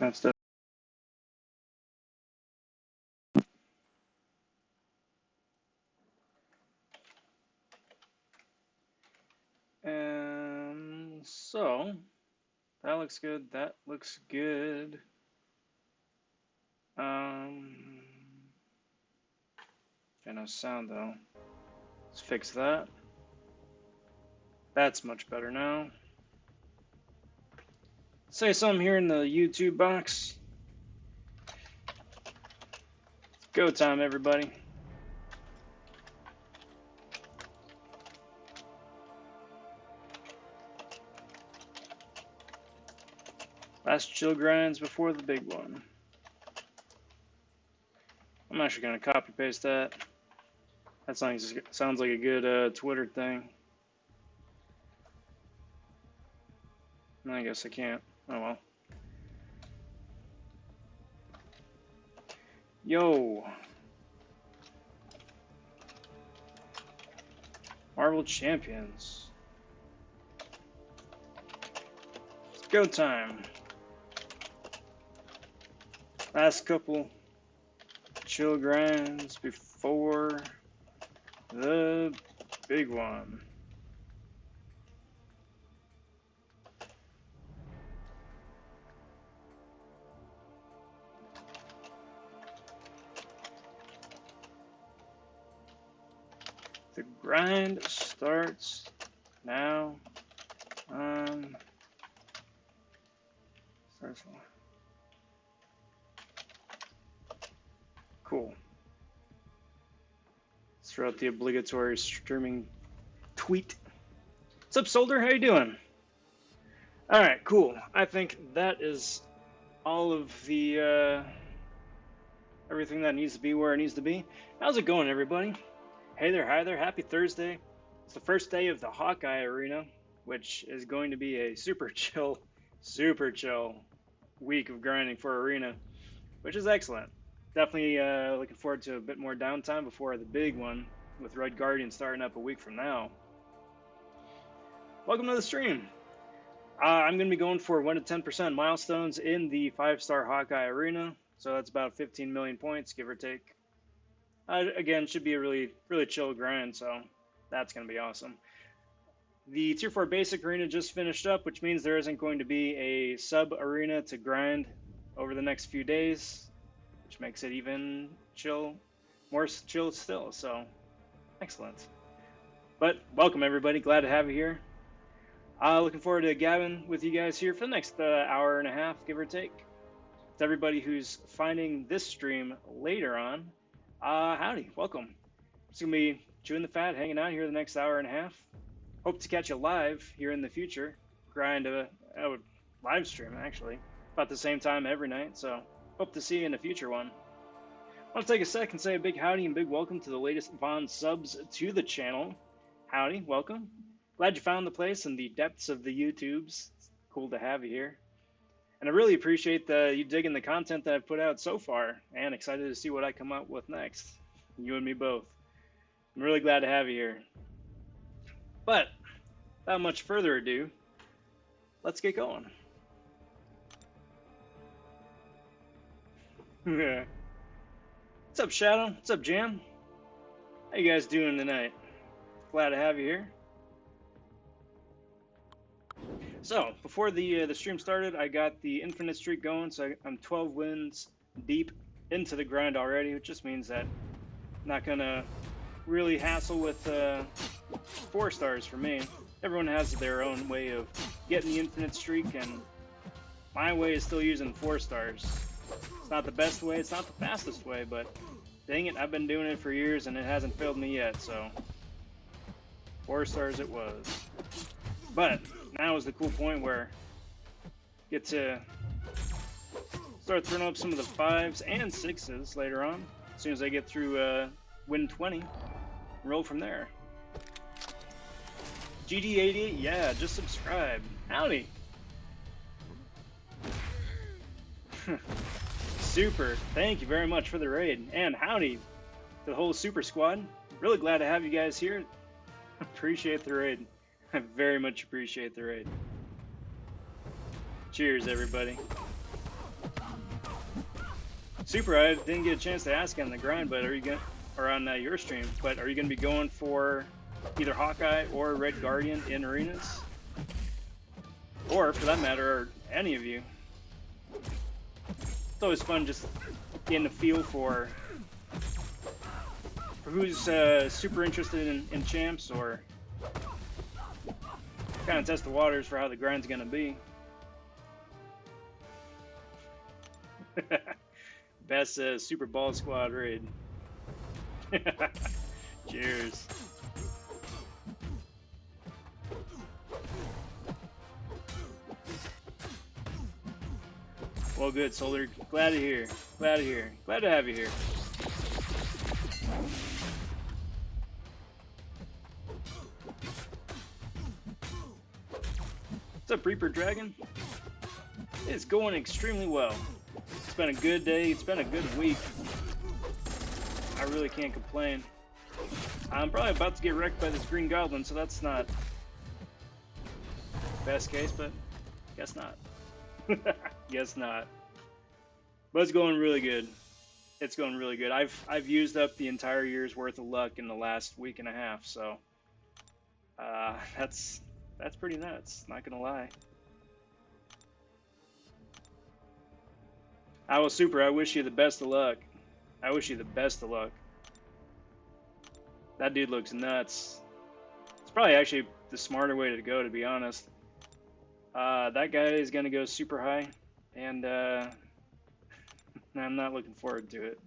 That's the and so that looks good. That looks good. Got no sound though. Let's fix that. That's much better now. Say something here in the YouTube box. Go time, everybody. Last chill grinds before the big one. I'm actually going to copy paste that. That sounds like a good Twitter thing. I guess I can't. Oh well. Yo. Marvel Champions. It's go time. Last couple chill grinds before the big one. The grind starts now. Starts. Cool. Let's throw out the obligatory streaming tweet. What's up, Soldier? How you doing? All right, cool. I think that is all of the everything that needs to be where it needs to be. How's it going, everybody? Hey there, hi there. Happy Thursday. It's the first day of the Hawkeye Arena, which is going to be a super chill week of grinding for Arena, which is excellent. Definitely looking forward to a bit more downtime before the big one, with Red Guardian starting up a week from now. Welcome to the stream. I'm going to be going for 1 to 10% milestones in the 5-star Hawkeye Arena, so that's about 15 million points, give or take. Again, should be a really chill grind, so that's going to be awesome. The Tier 4 Basic Arena just finished up, which means there isn't going to be a sub-arena to grind over the next few days, which makes it even more chill still, so excellent. But welcome, everybody. Glad to have you here. Looking forward to gabbing with you guys here for the next hour and a half, give or take. To everybody who's finding this stream later on, howdy, welcome. Just going to be chewing the fat, hanging out here the next hour and a half. Hope to catch you live here in the future. Grind a live stream, actually, about the same time every night, so hope to see you in a future one. I want to take a sec and say a big howdy and big welcome to the latest Von subs to the channel. Howdy, welcome. Glad you found the place in the depths of the YouTubes. It's cool to have you here. And I really appreciate you digging the content that I've put out so far, and excited to see what I come up with next. You and me both. I'm really glad to have you here. But without much further ado, let's get going. What's up, Shadow? What's up, Jam? How you guys doing tonight? Glad to have you here. So, before the stream started, I got the infinite streak going, so I'm 12 wins deep into the grind already, which just means that I'm not gonna really hassle with 4 stars for me. Everyone has their own way of getting the infinite streak, and my way is still using 4 stars. It's not the best way, it's not the fastest way, but dang it, I've been doing it for years and it hasn't failed me yet, so 4 stars it was. But now is the cool point where you get to start throwing up some of the 5s and 6s later on, as soon as I get through win 20, roll from there. GD88, yeah, just subscribe. Howdy. Super, thank you very much for the raid, and howdy to the whole super squad. Really glad to have you guys here. Appreciate the raid. I very much appreciate the raid. Cheers, everybody. Super, I didn't get a chance to ask on the grind, but are you going or on your stream? But are you going to be going for either Hawkeye or Red Guardian in arenas, or for that matter, any of you? It's always fun just getting a feel for who's super interested in champs, or kind of test the waters for how the grind's going to be. Best Super Ball Squad raid. Cheers. Well, good, Solar. Glad to hear. Glad to hear. Glad to have you here. What's up, Reaper Dragon? It's going extremely well. It's been a good day. It's been a good week. I really can't complain. I'm probably about to get wrecked by this green goblin, so that's not best case, but guess not. Guess not. But it's going really good. It's going really good. I've used up the entire year's worth of luck in the last week and a half, so that's pretty nuts. Not gonna lie. I was Super. I wish you the best of luck. I wish you the best of luck. That dude looks nuts. It's probably actually the smarter way to go, to be honest. That guy is gonna go super high, and I'm not looking forward to it.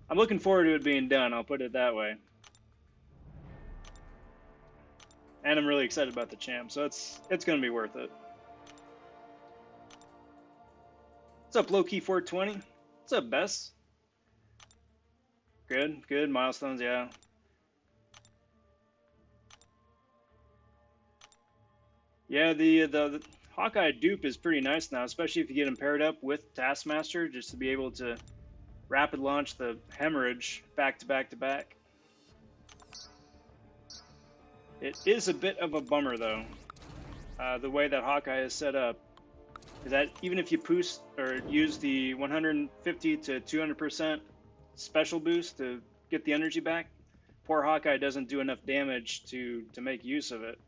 I'm looking forward to it being done, I'll put it that way. And I'm really excited about the champ, so it's going to be worth it. What's up, Low Key 420? What's up, Bess? Good, good. Milestones, yeah. Yeah, the Hawkeye dupe is pretty nice now, especially if you get him paired up with Taskmaster, just to be able to rapid launch the Hemorrhage back to back to back. It is a bit of a bummer, though, the way that Hawkeye is set up. Is that even if you boost or use the 150 to 200% special boost to get the energy back, poor Hawkeye doesn't do enough damage to make use of it.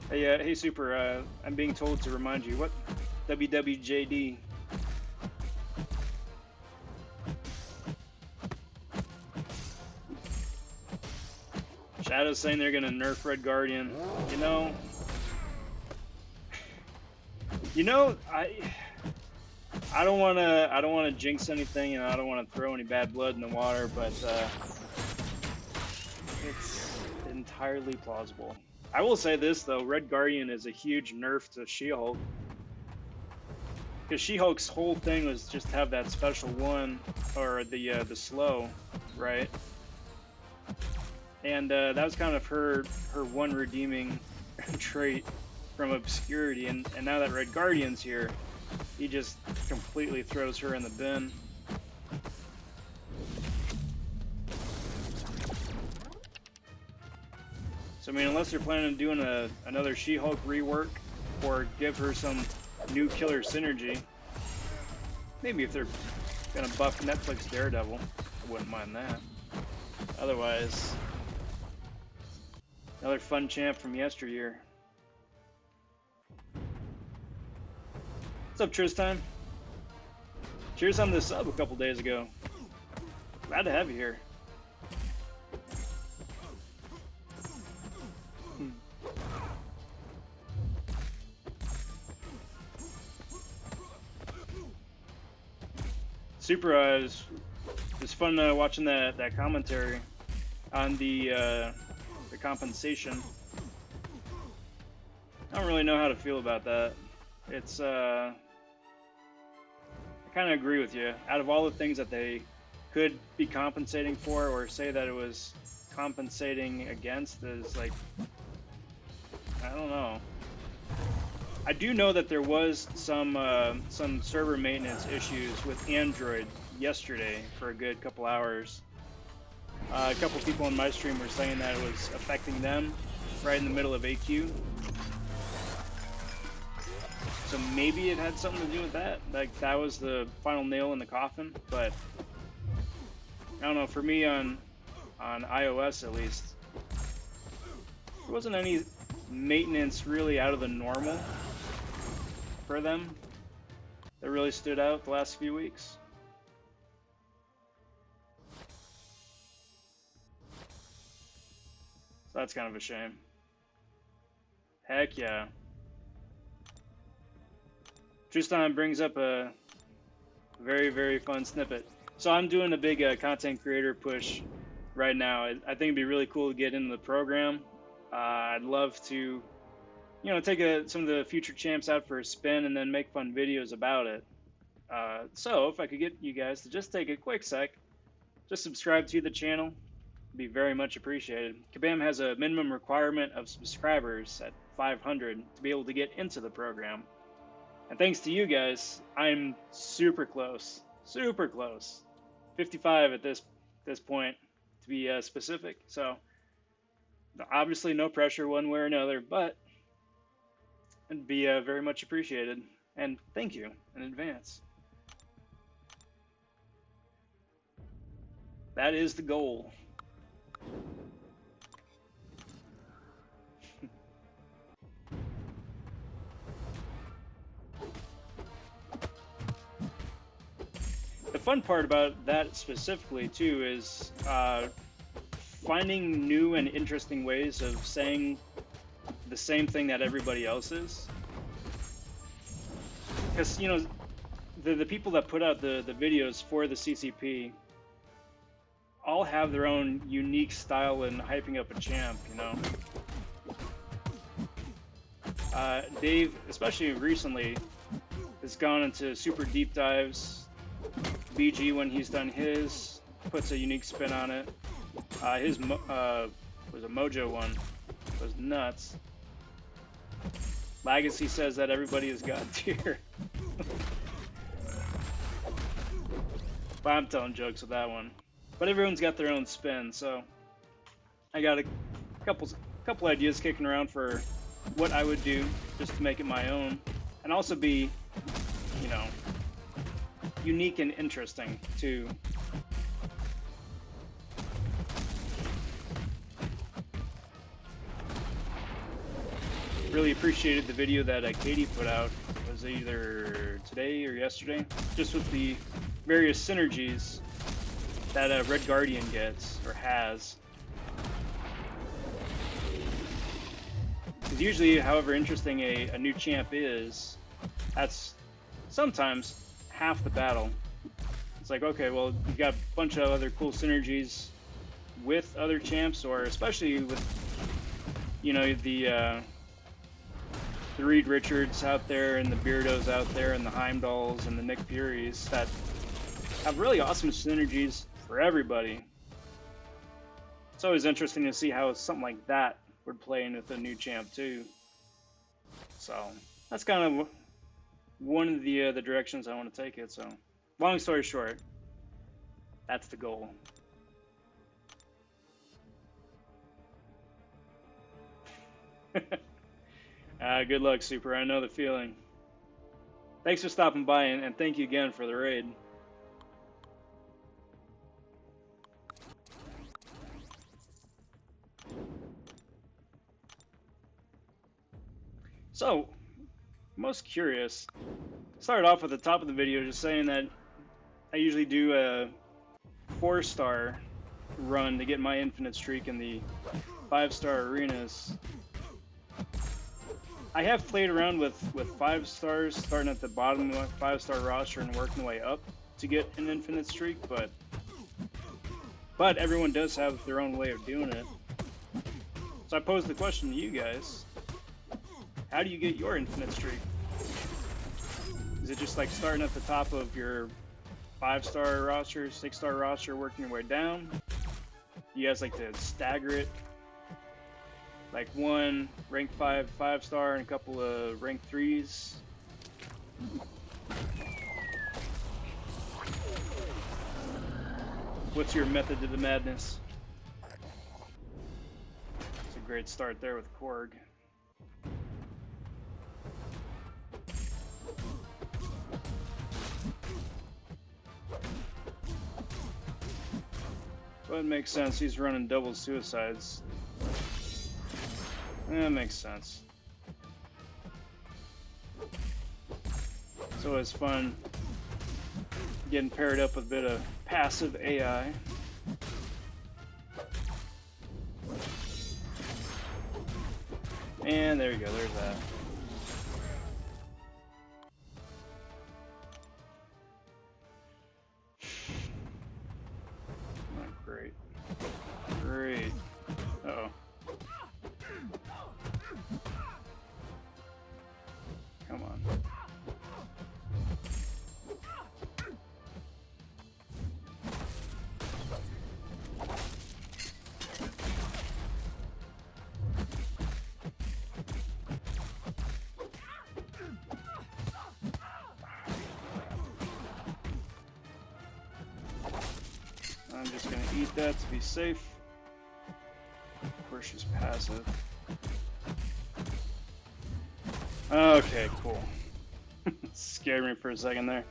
Hey, Super. I'm being told to remind you what WWJD. Shadow's saying they're gonna nerf Red Guardian. I don't wanna jinx anything, and I don't wanna throw any bad blood in the water, but it's entirely plausible. I will say this though: Red Guardian is a huge nerf to She-Hulk, because She-Hulk's whole thing was just to have that special one, or the slow, right? And that was kind of her one redeeming trait from obscurity, and now that Red Guardian's here, he just completely throws her in the bin. So I mean, unless they're planning on doing another She-Hulk rework, or give her some new killer synergy, maybe if they're gonna buff Netflix Daredevil, I wouldn't mind that. Otherwise, another fun champ from yesteryear. What's up, Tristan? Cheers on the sub a couple days ago. Glad to have you here. Super, it was fun watching that commentary on the compensation. I don't really know how to feel about that. It's I kind of agree with you. Out of all the things that they could be compensating for, or say that it was compensating against, is like, I don't know. I do know that there was some server maintenance issues with Android yesterday for a good couple hours. A couple people on my stream were saying that it was affecting them, right in the middle of AQ. So maybe it had something to do with that. Like that was the final nail in the coffin. But I don't know. For me on iOS at least, there wasn't any maintenance really out of the normal for them that really stood out the last few weeks. So that's kind of a shame. Heck yeah. Tristan brings up a very, very fun snippet. So I'm doing a big content creator push right now. I think it'd be really cool to get into the program. I'd love to, take some of the future champs out for a spin and then make fun videos about it. So if I could get you guys to just take a quick sec, just subscribe to the channel, it'd be very much appreciated. Kabam has a minimum requirement of subscribers at 500 to be able to get into the program. And thanks to you guys, I'm super close, 55 at this point to be specific. So obviously no pressure one way or another, but it'd be very much appreciated. And thank you in advance. That is the goal. The fun part about that specifically too is finding new and interesting ways of saying the same thing that everybody else is. Because the people that put out the videos for the CCP all have their own unique style in hyping up a champ, Dave, especially recently, has gone into super deep dives. BG, when he's done his, puts a unique spin on it. His was a Mojo one, was nuts. Legacy says that everybody is God tier. But I'm telling jokes with that one. But everyone's got their own spin, so I got a couple ideas kicking around for what I would do just to make it my own, and also be, unique and interesting too. Really appreciated the video that Katie put out. It was either today or yesterday, just with the various synergies that Red Guardian gets or has. Because usually, however interesting a new champ is, that's sometimes half the battle. It's like, okay, well, you've got a bunch of other cool synergies with other champs, or especially with, the Reed Richards out there, and the Beardos out there, and the Heimdalls, and the Nick Furies that have really awesome synergies for everybody. It's always interesting to see how something like that would play in with a new champ too. So that's kind of one of the directions I want to take it. So long story short, that's the goal. Good luck, Super. I know the feeling. Thanks for stopping by, and thank you again for the raid. So, most curious, started off at the top of the video just saying that I usually do a 4-star run to get my infinite streak in the 5-star arenas. I have played around with 5 stars, starting at the bottom of my 5-star roster and working my way up to get an infinite streak, but everyone does have their own way of doing it. So I posed the question to you guys: how do you get your infinite streak? Is it just like starting at the top of your 5-star roster, 6-star roster, working your way down? You guys like to stagger it? Like one rank 5-star and a couple of rank 3s? What's your method to the madness? It's a great start there with Korg. But it makes sense. He's running double suicides. That makes sense. It's always fun getting paired up with a bit of passive AI. And there you go, there's that. Not great. Great. Uh-oh. Come on. I'm just gonna eat that to be safe. Of course, she's passive. Okay, cool. Scared me for a second there.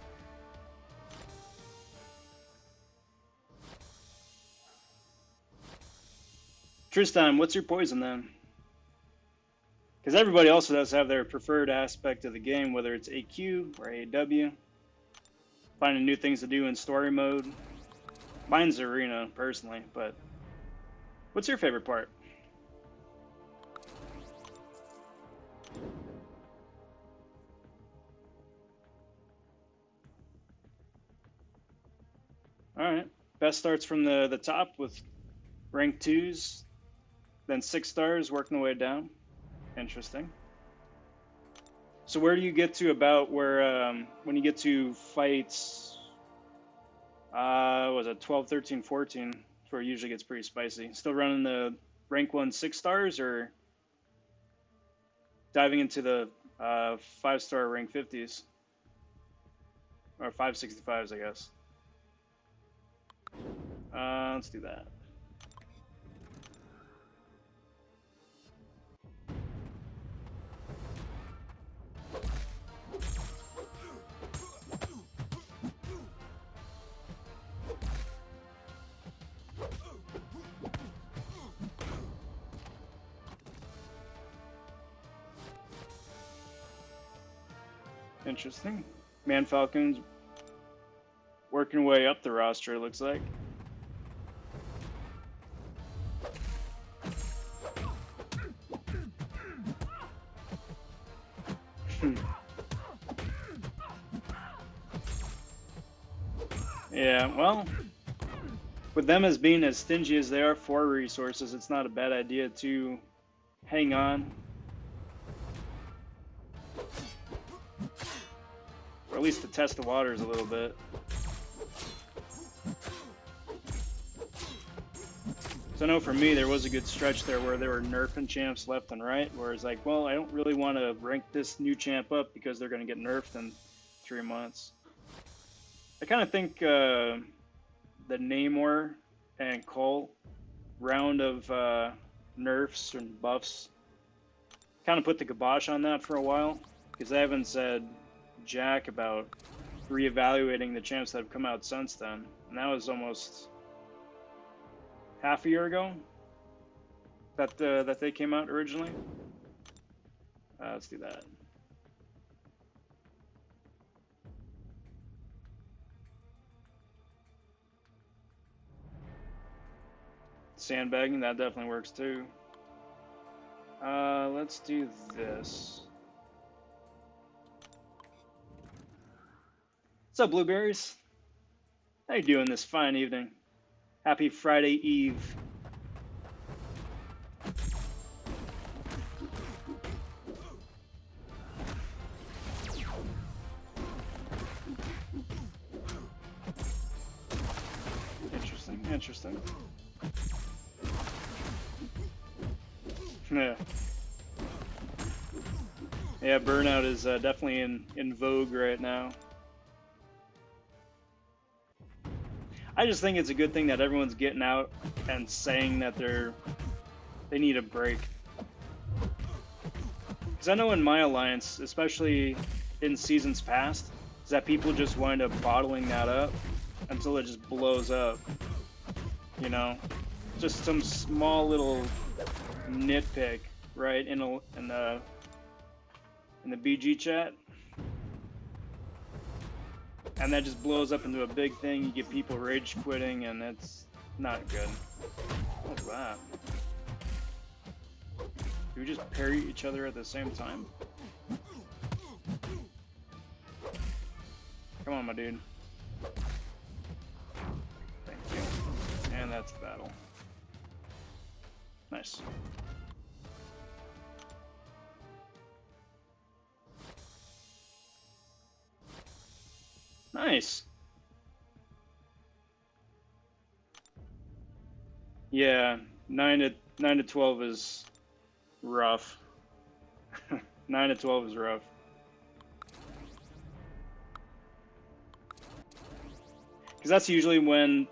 Tristan, what's your poison then? Because everybody also does have their preferred aspect of the game, whether it's AQ or AW. Finding new things to do in story mode. Mine's Arena, personally, but what's your favorite part? Alright. Best starts from the top with rank 2s, then 6 stars, working the way down. Interesting. So where do you get to about where, when you get to fights, was it 12, 13, 14? That's where it usually gets pretty spicy. Still running the rank 1 6 stars, or diving into the 5-star rank 50s? Or 565s, I guess. Let's do that. Interesting. Man Falcon's working way up the roster, it looks like. Yeah, well, with them as being as stingy as they are for resources, it's not a bad idea to hang on. Or at least to test the waters a little bit. So I know for me, there was a good stretch there where they were nerfing champs left and right, where it's like, well, I don't really want to rank this new champ up because they're going to get nerfed in 3 months. I kind of think the Namor and Cole round of nerfs and buffs kind of put the kibosh on that for a while, because they haven't said jack about reevaluating the champs that have come out since then. And that was almost half a year ago that that they came out originally. Let's do that. Sandbagging, that definitely works too. Let's do this. What's up, Blueberries? How you doing this fine evening? Happy Friday Eve. Interesting, interesting. Yeah. Yeah, burnout is definitely in vogue right now. I just think it's a good thing that everyone's getting out and saying that they're They need a break. Because I know in my alliance, especially in seasons past, is that people just wind up bottling that up until it just blows up. You know, just some small little nitpick, right? In the BG chat, and that just blows up into a big thing. You get people rage quitting, and it's not good. What was that? Do we just parry each other at the same time? Come on, my dude. Thank you. And that's battle. Nice. Nice. Yeah, 9 to 12 is rough. 9 to 12 is rough. Because that's usually when,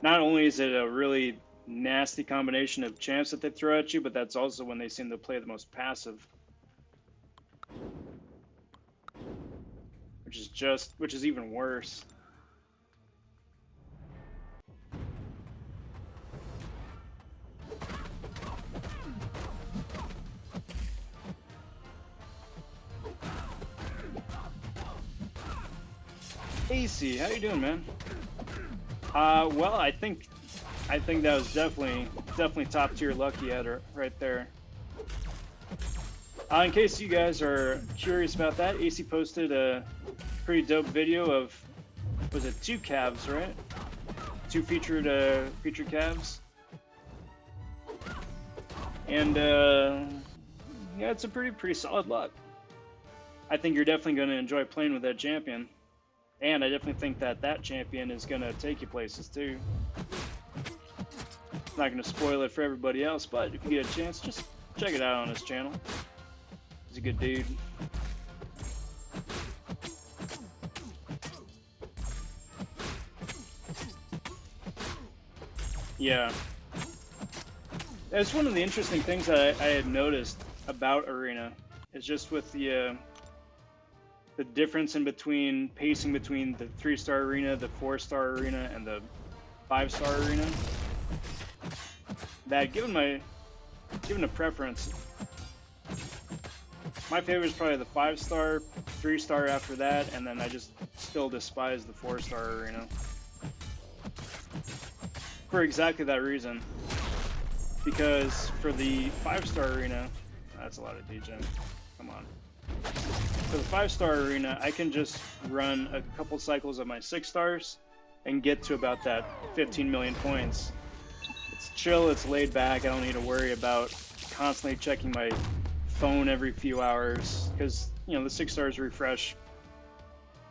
not only is it a really nasty combination of champs that they throw at you, but that's also when they seem to play the most passive. Which is even worse. AC, how you doing, man? Well, I think that was definitely top tier lucky header right there. In case you guys are curious about that, AC posted a pretty dope video of, was it 2 calves, right? 2 featured calves. And yeah, it's a pretty solid luck. I think you're definitely going to enjoy playing with that champion. And I definitely think that champion is going to take you places too. Not going to spoil it for everybody else, but if you get a chance, just check it out on his channel. He's a good dude. Yeah. That's one of the interesting things that I had noticed about Arena, is just with the difference in between pacing between the 3-star arena, the 4-star arena, and the 5-star arena. That given a preference, my favorite is probably the 5-star, 3-star after that, and then I just still despise the 4-star arena. For exactly that reason. Because for the 5-star arena, that's a lot of DJ. Come on. For the 5-star arena, I can just run a couple cycles of my 6 stars and get to about that 15 million points. It's chill, it's laid back, I don't need to worry about constantly checking my phone every few hours, because, you know, the 6 stars refresh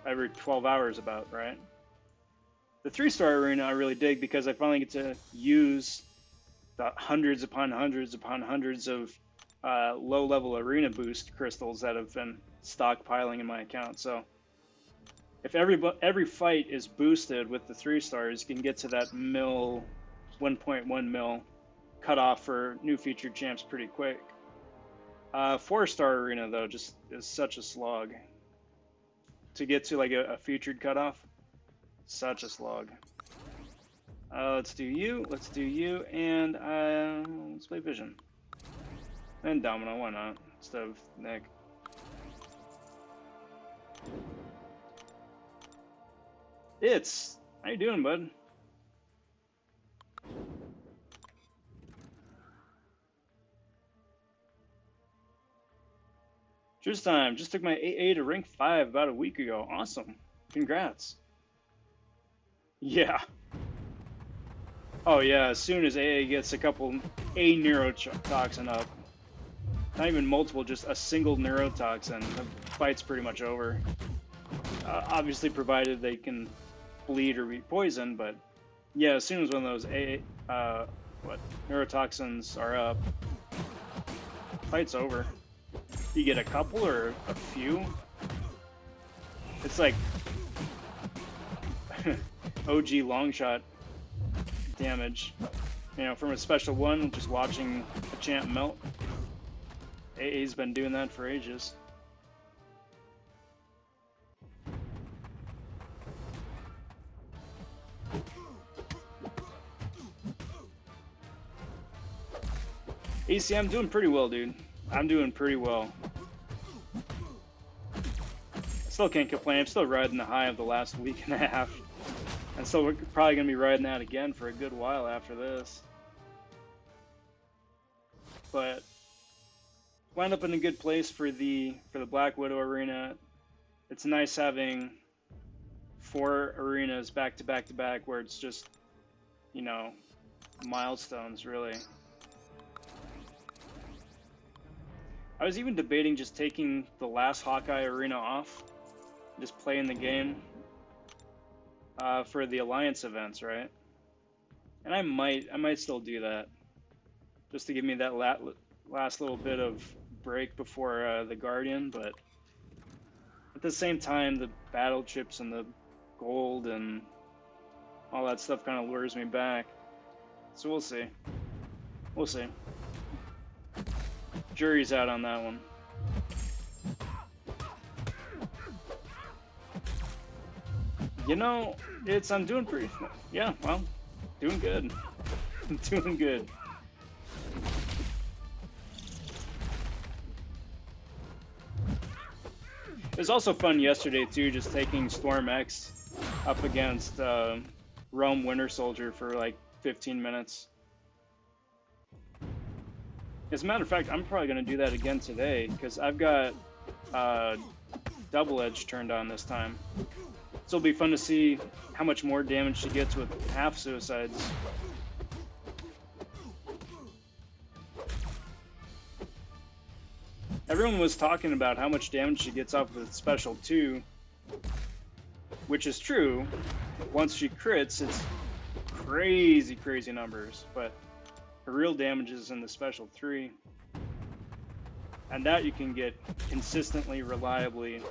every 12 hours about, right? The 3-star arena I really dig because I finally get to use the hundreds upon hundreds upon hundreds of low-level arena boost crystals that have been stockpiling in my account. So if every fight is boosted with the 3 stars, you can get to that 1.1 mil cutoff for new featured champs pretty quick. 4-star arena though just is such a slog to get to, like a featured cutoff. Such a slog. Let's do you, and let's play Vision. And Domino, why not? Instead of Nick. How you doing, bud? Just time. Just took my AA to rank 5 about a week ago. Awesome. Congrats. Yeah. Oh yeah, as soon as AA gets a couple neurotoxin up, not even multiple, just a single neurotoxin, the fight's pretty much over. Obviously provided they can bleed or be poisoned, but yeah, as soon as one of those neurotoxins are up, fight's over. You get a couple or a few, it's like OG long shot damage. You know, from a special one, just watching a champ melt. AA's been doing that for ages. AC, I'm doing pretty well, dude. I'm doing pretty well. I still can't complain. I'm still riding the high of the last week and a half. And so we're probably going to be riding that again for a good while after this. But wind up in a good place for the Black Widow arena. It's nice having 4 arenas back to back to back where it's just, you know, milestones really. I was even debating just taking the last Hawkeye arena off, just playing the game for the Alliance events, right? And I might still do that, just to give me that last little bit of break before the Guardian. But at the same time, the battle chips and the gold and all that stuff kind of lures me back. So we'll see. We'll see. Jury's out on that one. You know, I'm doing pretty, yeah, well, doing good. Doing good. It was also fun yesterday too, just taking Storm X up against Rome Winter Soldier for like 15 minutes. As a matter of fact, I'm probably going to do that again today, because I've got Double Edge turned on this time. So it'll be fun to see how much more damage she gets with half suicides. Everyone was talking about how much damage she gets off with Special 2, which is true. Once she crits, it's crazy, crazy numbers, but her real damage is in the Special 3. And that you can get consistently, reliably,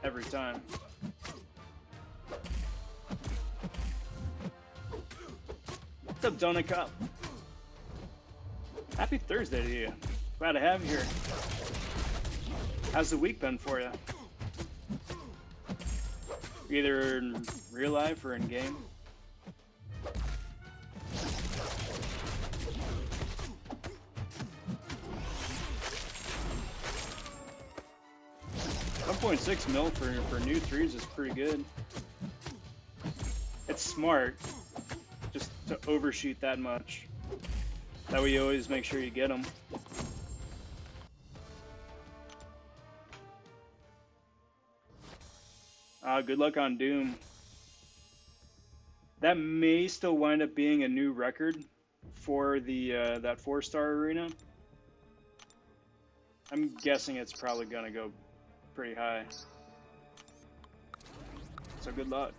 every time. What's up, Donut Cup? Happy Thursday to you. Glad to have you here. How's the week been for you? Either in real life or in game? $1.6 mil for new 3s is pretty good. It's smart just to overshoot that much. That way you always make sure you get them. Good luck on Doom. That may still wind up being a new record for the that 4-star arena. I'm guessing it's probably gonna go pretty high. So good luck.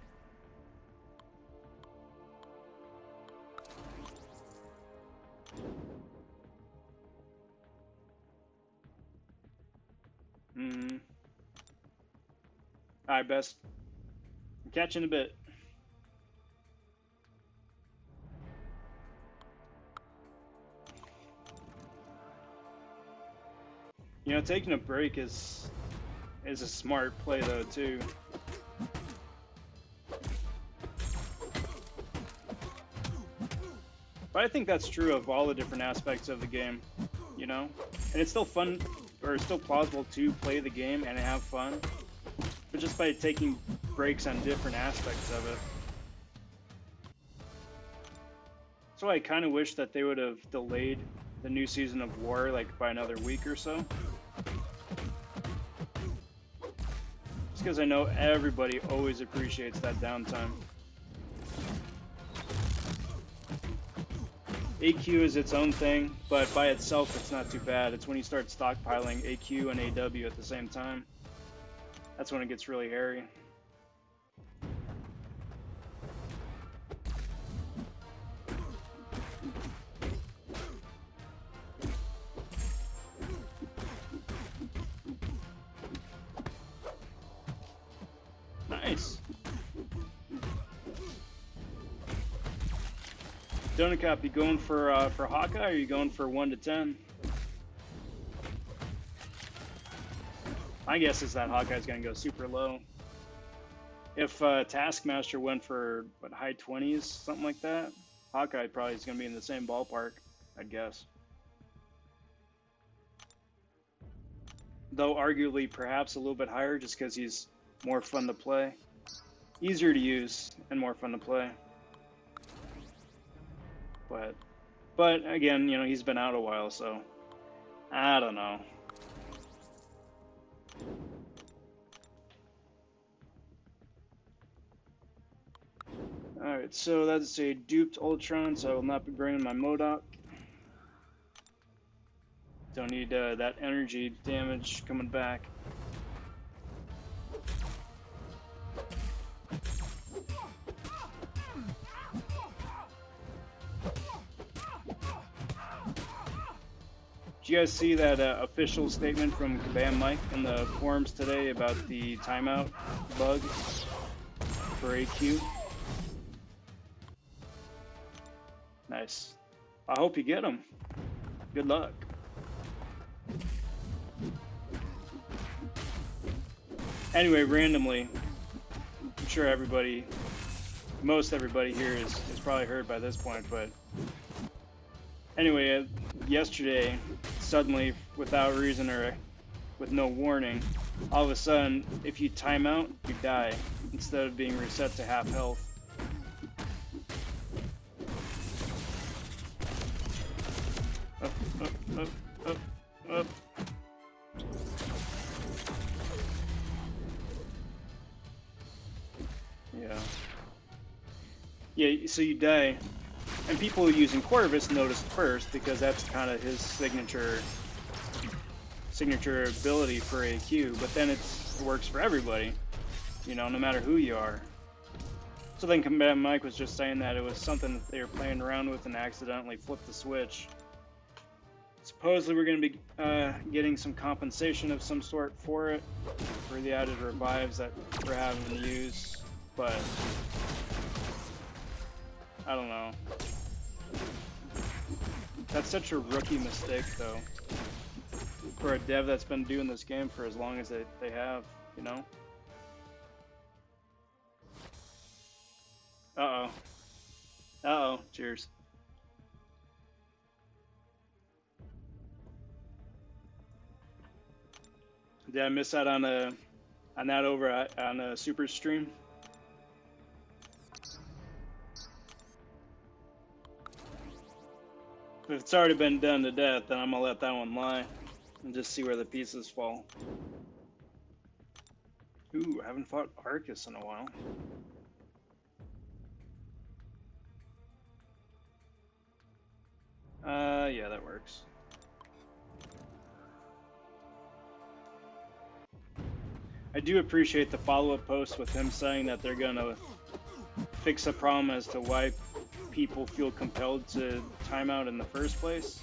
Alright, best. Catch you in a bit. You know, taking a break is a smart play though too. But I think that's true of all the different aspects of the game, you know? And it's still fun, or it's still plausible to play the game and have fun, but just by taking breaks on different aspects of it. So I kind of wish that they would have delayed the new season of War like by another week or so. Just because I know everybody always appreciates that downtime. AQ is its own thing, but by itself it's not too bad. It's when you start stockpiling AQ and AW at the same time. That's when it gets really hairy. Nice. Donut, you going for Hawkeye, or are you going for 1 to 10? My guess is that Hawkeye's going to go super low. If Taskmaster went for what, high 20s, something like that, Hawkeye probably is going to be in the same ballpark, I'd guess. Though arguably perhaps a little bit higher, just because he's more fun to play, easier to use, and more fun to play. But again, you know, he's been out a while, so I don't know. Alright, so that's a duped Ultron, so I will not be bringing my MODOK. Don't need that energy damage coming back. Did you guys see that official statement from Kabam Mike in the forums today about the timeout bug for AQ? Nice. I hope you get them. Good luck. Anyway, randomly, I'm sure everybody, most everybody here is probably heard by this point, but anyway, yesterday, suddenly, without reason or with no warning, all of a sudden, if you time out, you die, instead of being reset to half health. Up, up, up, up, up. Yeah. Yeah, so you die. And people using Corvus noticed first, because that's kind of his signature ability for AQ, but then it works for everybody, you know, no matter who you are. So then Combat Mike was just saying that it was something that they were playing around with and accidentally flipped the switch. Supposedly we're going to be getting some compensation of some sort for it, for the added revives that we're having to use, but I don't know. That's such a rookie mistake, though, for a dev that's been doing this game for as long as they have, you know? Uh-oh. Uh-oh. Cheers. Did I miss out on that over on a super stream? If it's already been done to death, then I'm gonna let that one lie and just see where the pieces fall. Ooh, I haven't fought Arcus in a while. Yeah, that works. I do appreciate the follow-up post with him saying that they're gonna fix a problem as to why people feel compelled to time out in the first place.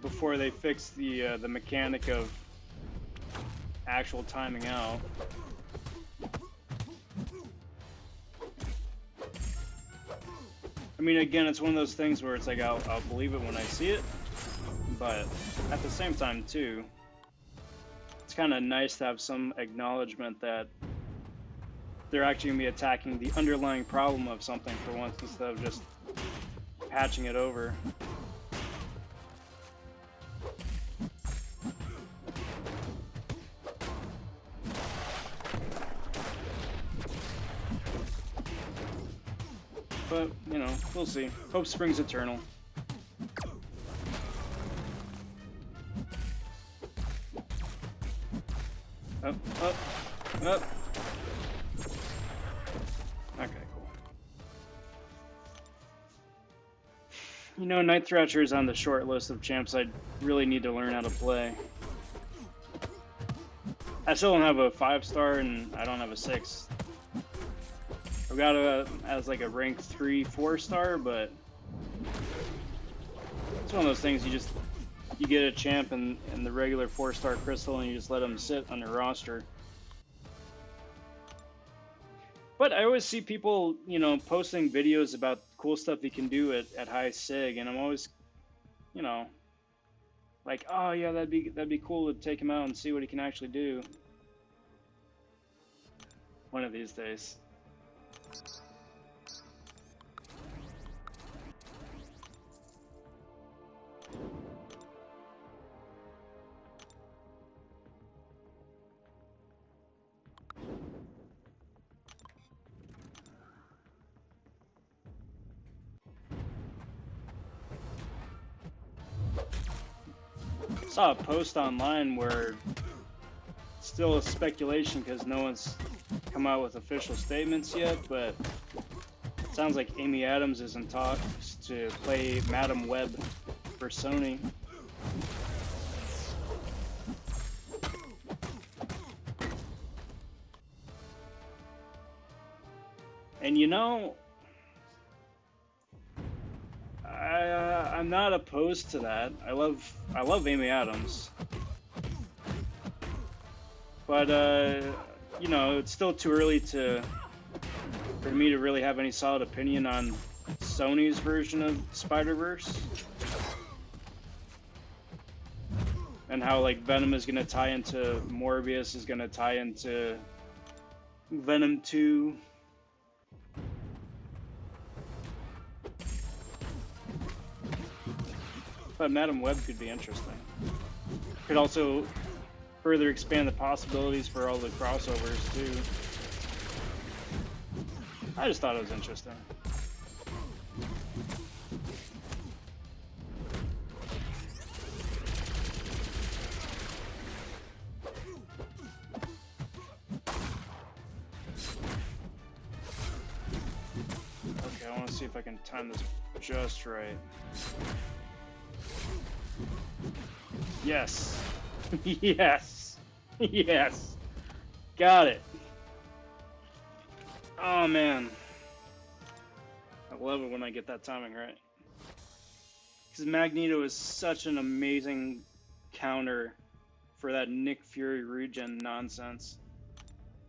Before they fix the mechanic of actual timing out. I mean, again, it's one of those things where it's like I'll believe it when I see it, but at the same time too, it's kind of nice to have some acknowledgement that they're actually going to be attacking the underlying problem of something for once instead of just patching it over. But, you know, we'll see. Hope springs eternal. Up, up, up. Okay, cool. You know, Night Thrasher is on the short list of champs I really need to learn how to play. I still don't have a 5-star and I don't have a 6. I've got it as like a rank 3, 4-star, but it's one of those things you get a champ in the regular 4-star crystal and you just let them sit on your roster. But I always see people, posting videos about cool stuff he can do at high sig, and I'm always, you know, like, oh yeah, that'd be cool to take him out and see what he can actually do one of these days. Saw a post online where still a speculation because no one's come out with official statements yet, but it sounds like Amy Adams is in talks to play Madam Web for Sony. And I'm not opposed to that. I love Amy Adams, but it's still too early for me to really have any solid opinion on Sony's version of Spider-Verse and how like Venom is gonna tie into Morbius is gonna tie into Venom 2. But Madam Web could be interesting. Could also further expand the possibilities for all the crossovers too. I just thought it was interesting. Okay, I want to see if I can time this just right. Yes. Yes. Yes. Got it. Oh man. I love it when I get that timing right. Because Magneto is such an amazing counter for that Nick Fury regen nonsense.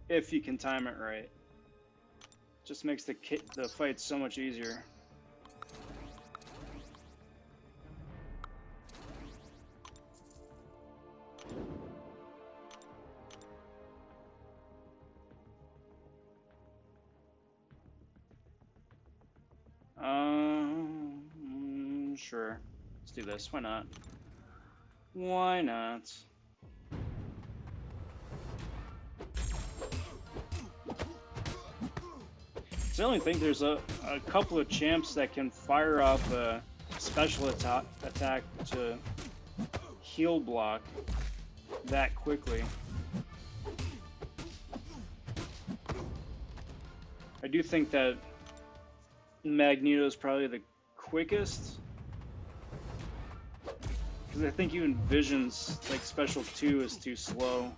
If you can time it right. Just makes the fight so much easier. Sure. Let's do this. Why not? Why not? So I only think there's a couple of champs that can fire off a special attack to heal block that quickly. I do think that Magneto is probably the quickest, because I think even Vision's like special 2 is too slow,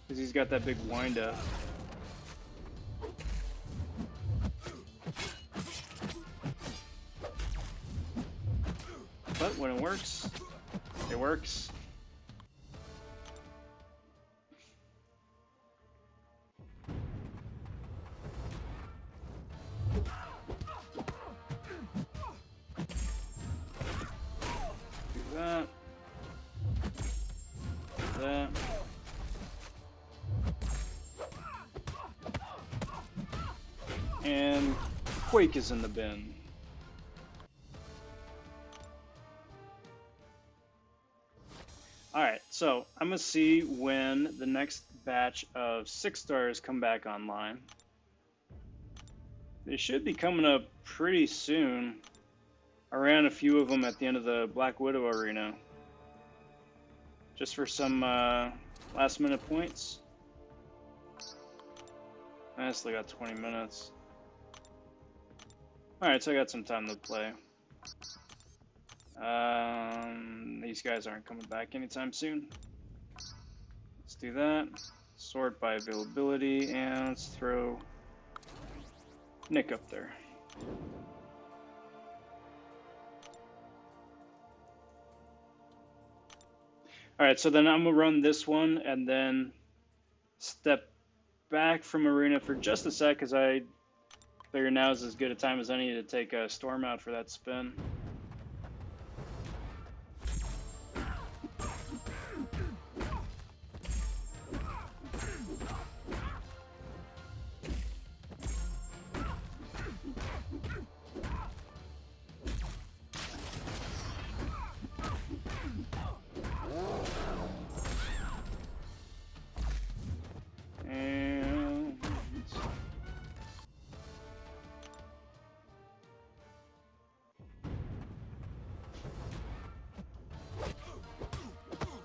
because he's got that big wind up. But when it works, it works. Do that. Do that. And Quake is in the bin. Alright, so I'm going to see when the next batch of 6 stars come back online. They should be coming up pretty soon. I ran a few of them at the end of the Black Widow arena. Just for some last minute points. I still got 20 minutes. Alright, so I got some time to play. These guys aren't coming back anytime soon. Let's do that. Sort by availability, and let's throw Nick up there. Alright, so then I'm going to run this one, and then step back from Arena for just a sec, because I figure now is as good a time as any to take a Storm out for that spin.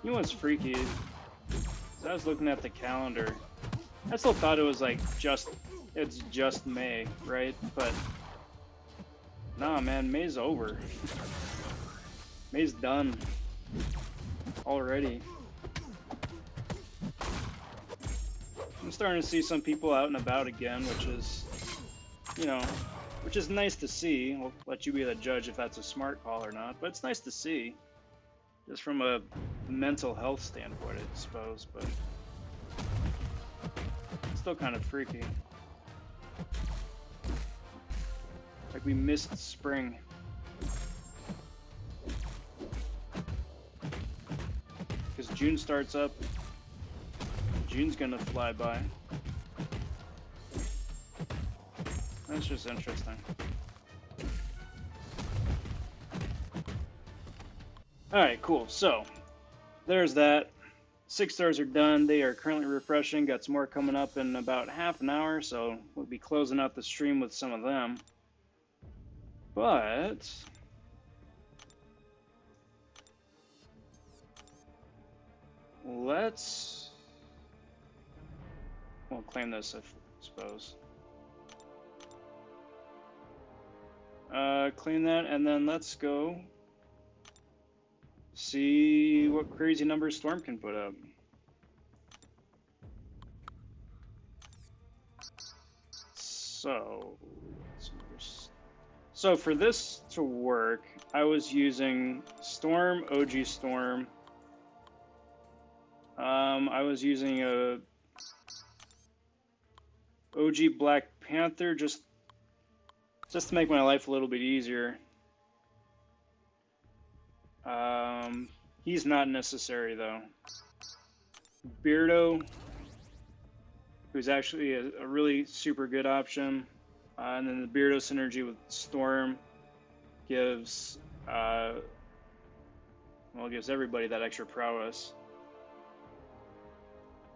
You know what's freaky? So I was looking at the calendar. I still thought it was like it's just May, right? But nah, man, May's over. May's done already. I'm starting to see some people out and about again, which is, you know, which is nice to see. I'll let you be the judge if that's a smart call or not, but it's nice to see. Just from a mental health standpoint, I suppose, but it's still kind of freaky. Like we missed spring. Because June starts up. June's gonna fly by. That's just interesting. Alright, cool. So, there's that. 6 stars are done. They are currently refreshing. Got some more coming up in about half an hour, so we'll be closing out the stream with some of them. But we'll claim this, I suppose. Claim that, and then let's go see what crazy numbers Storm can put up. So for this to work, I was using Storm, OG Storm. I was using a OG Black Panther just to make my life a little bit easier. He's not necessary though. Beardo, who's actually a really super good option. And then the Beardo synergy with Storm gives gives everybody that extra prowess.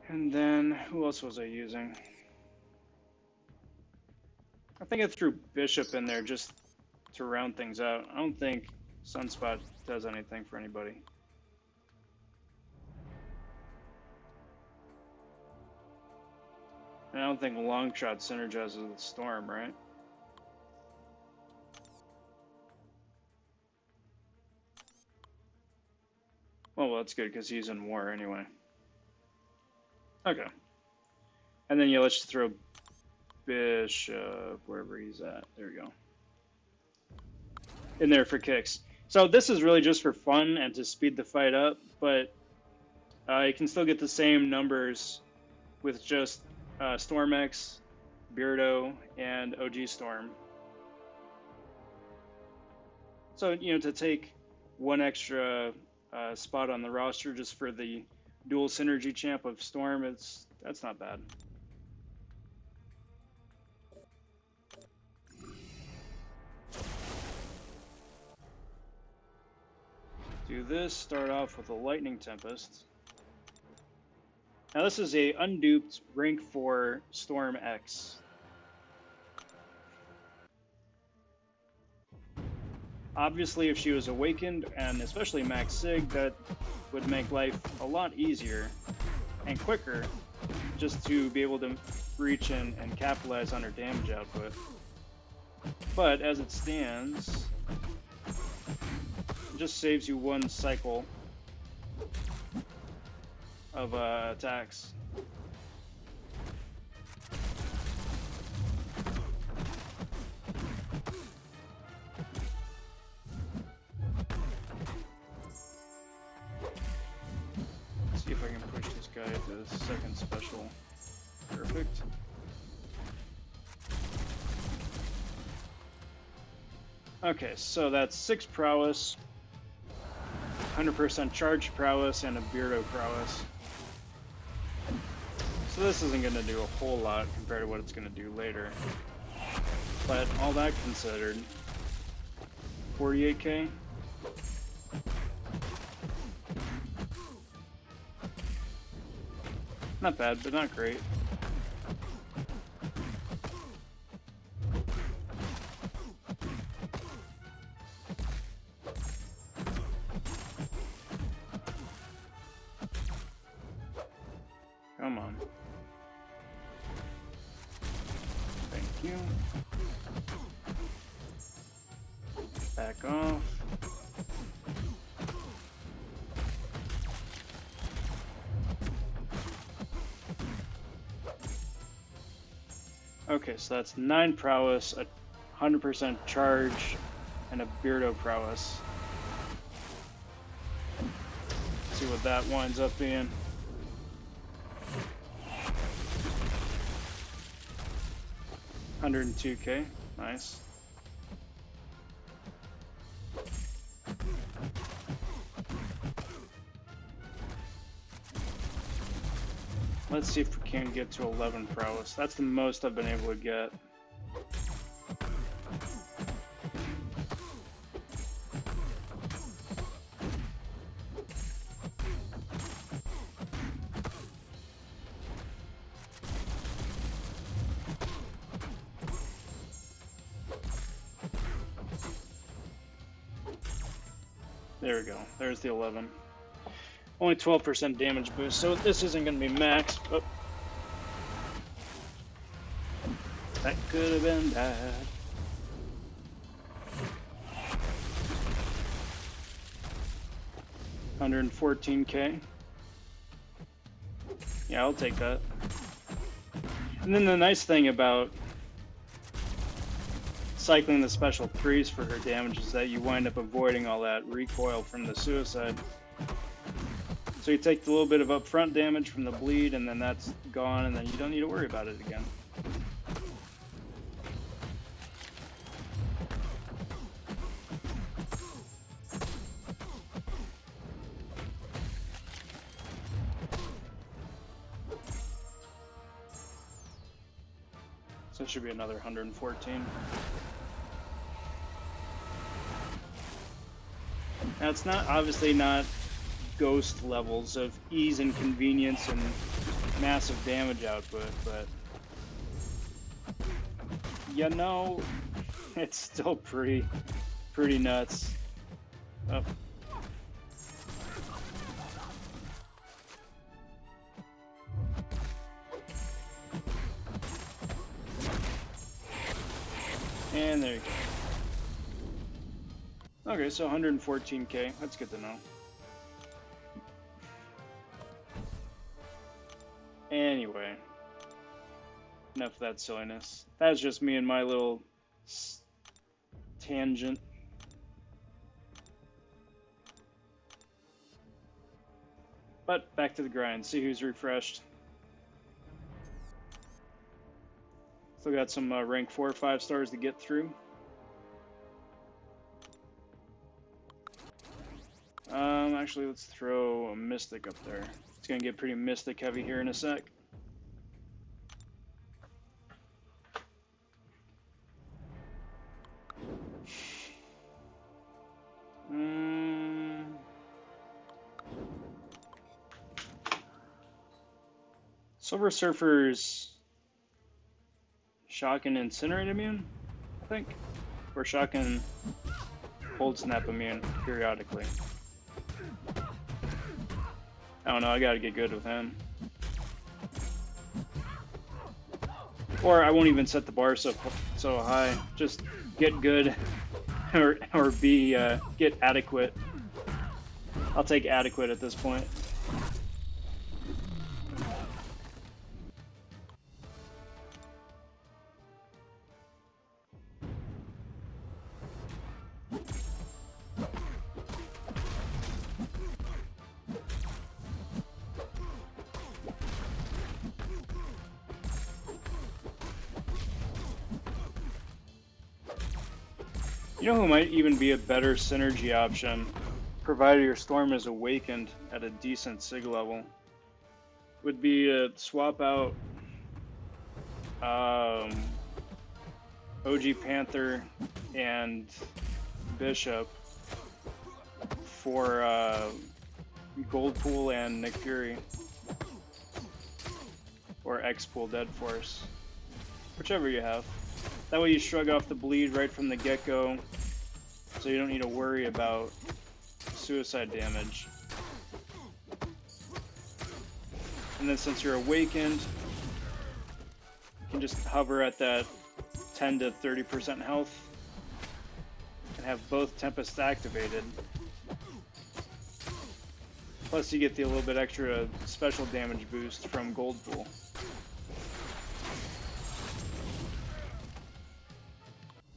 And then who else was I using? I think I threw Bishop in there just to round things out. I don't think Sunspot does anything for anybody. And I don't think Longshot synergizes with Storm, right? Well, that's good because he's in war anyway. Okay. And then let's just throw Bishop wherever he's at. There we go. In there for kicks. So this is really just for fun and to speed the fight up, but you can still get the same numbers with just Storm X, Beardo, and OG Storm. So, to take one extra spot on the roster just for the dual synergy champ of Storm, that's not bad. Do this, start off with a Lightning Tempest. Now this is a unduped rank 4 Storm X. Obviously if she was awakened, and especially Max Sig, that would make life a lot easier and quicker just to be able to reach and capitalize on her damage output. But as it stands, it just saves you one cycle of attacks. Let's see if I can push this guy to the second special. Perfect. Okay, so that's 6 prowess, 100% charge prowess, and a Beardo prowess. So this isn't going to do a whole lot compared to what it's going to do later. But all that considered, 48k. Not bad, but not great. Come on. Thank you. Back off. Okay, so that's 9 prowess, a 100% charge, and a Beardo prowess. Let's see what that winds up being. $102k, nice. Let's see if we can get to 11 prowess. That's the most I've been able to get. There we go. There's the 11. Only 12% damage boost, so this isn't going to be max. Oh. That could have been bad. $114k. Yeah, I'll take that. And then the nice thing about cycling the special 3s for her damage is that you wind up avoiding all that recoil from the suicide. So you take a little bit of upfront damage from the bleed, and then that's gone, and then you don't need to worry about it again. So it should be another 114. Now it's not obviously not ghost levels of ease and convenience and massive damage output, but you know, it's still pretty nuts. Oh. And there you go. Okay, so 114k. That's good to know. Anyway, enough of that silliness. That's just me and my little tangent. But back to the grind. See who's refreshed. Still got some rank 4 or 5 stars to get through. Actually, let's throw a Mystic up there. It's going to get pretty Mystic heavy here in a sec. Silver Surfer's Shock and Incinerate immune, I think? Or Shock and Cold Snap immune periodically. I don't know, I gotta get good with him. Or I won't even set the bar so high. Just get good, or be get adequate. I'll take adequate at this point. You know who might even be a better synergy option, provided your storm is awakened at a decent sig level, would be to swap out OG Panther and Bishop for Goldpool and Nick Fury, or X-Pool Dead Force, whichever you have. That way you shrug off the bleed right from the get-go, so you don't need to worry about suicide damage. And then since you're awakened, you can just hover at that 10 to 30% health and have both Tempests activated. Plus you get the little bit extra special damage boost from Goldpool.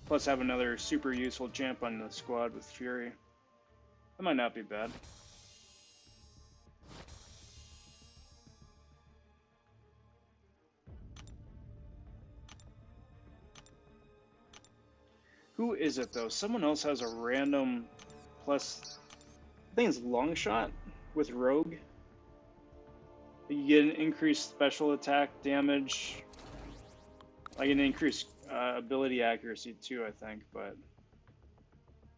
Plus have another super useful champ on the squad with Fury. That might not be bad. Who is it though? Someone else has a random plus, I think it's long shot with Rogue. You get an increased special attack damage, like an increased ability accuracy too, I think, but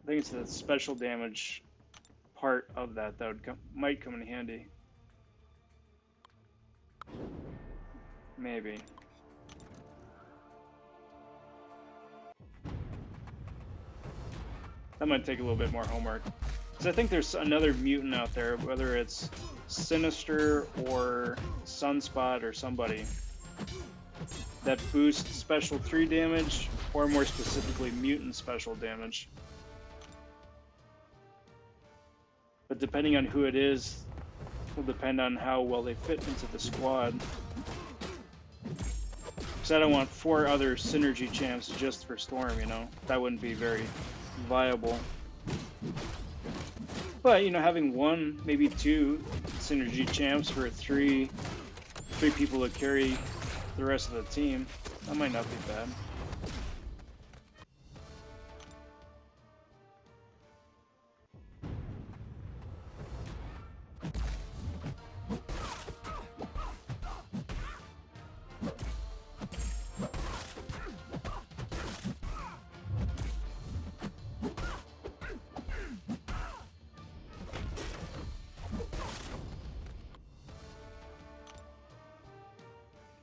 I think it's the special damage part of that that would might come in handy. Maybe. That might take a little bit more homework. Because I think there's another mutant out there, whether it's Sinister or Sunspot or somebody, that boosts special 3 damage, or more specifically mutant special damage. But depending on who it is, will depend on how well they fit into the squad. Because I don't want 4 other synergy champs just for Storm, you know? That wouldn't be very viable. But, you know, having 1, maybe 2 synergy champs for 3 people to carry the rest of the team, that might not be bad.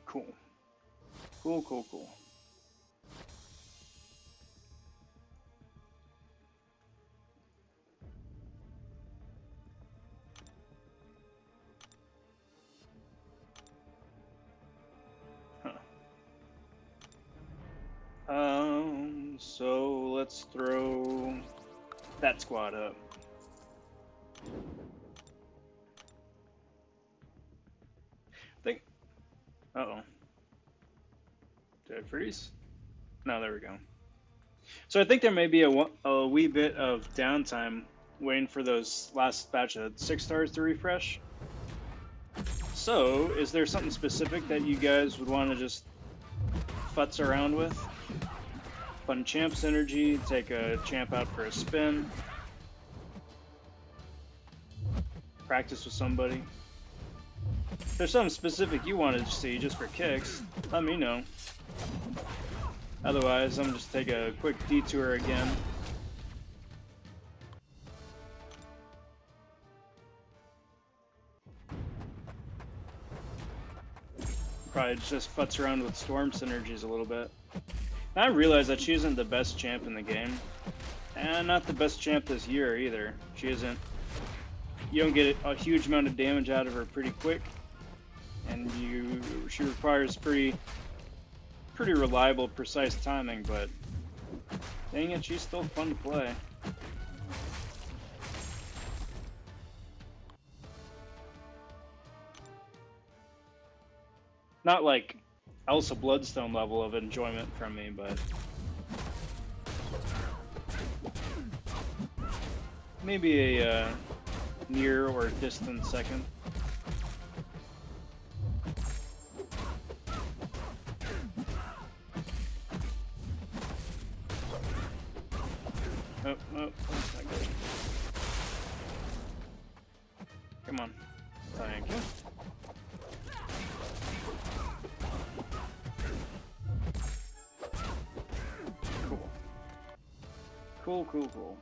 Cool. Cool, cool, cool. So let's throw that squad up. I think, uh-oh. Did I freeze? No, there we go. So I think there may be a wee bit of downtime waiting for those last batch of 6 stars to refresh. So, is there something specific that you guys would want to just futz around with? Fun champ synergy, take a champ out for a spin, practice with somebody. If there's something specific you wanted to see just for kicks, let me know. Otherwise, I'm gonna just take a quick detour again. Probably just futz around with Storm synergies a little bit. And I realize that she isn't the best champ in the game. And not the best champ this year either. She isn't. You don't get a huge amount of damage out of her pretty quick. And she requires pretty reliable, precise timing, but dang it, she's still fun to play. Not like Elsa Bloodstone level of enjoyment from me, but maybe a near or distant second. Oh, that's not good. Come on. Thank you. Cool. Cool.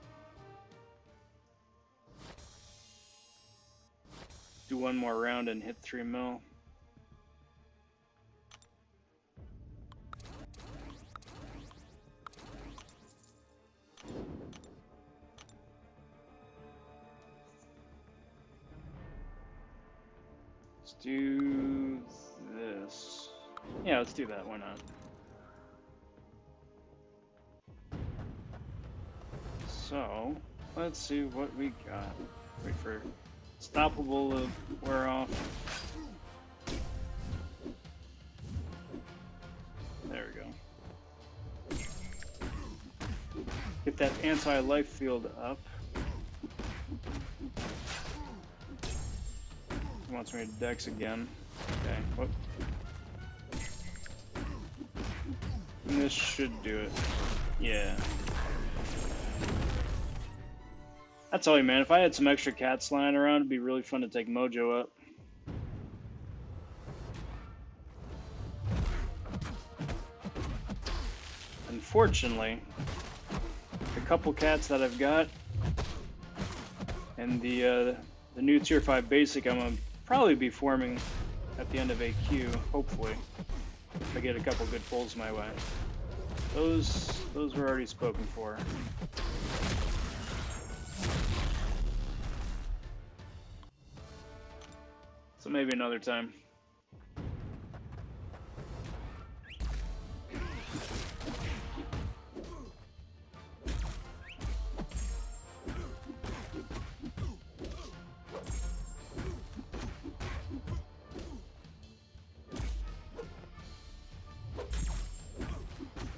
Do one more round and hit 3 mil. Let's do this. Yeah, let's do that. Why not? So, let's see what we got. Wait for Stoppable to wear off. There we go. Get that anti-life field up. He wants me to dex again. Okay, whoop. And this should do it. Yeah. I tell you, man, if I had some extra cats lying around, it'd be really fun to take Mojo up. Unfortunately, the couple cats that I've got and the new Tier 5 Basic I'm going to probably be forming at the end of AQ, hopefully, if I get a couple good pulls my way. Those were already spoken for. So maybe another time.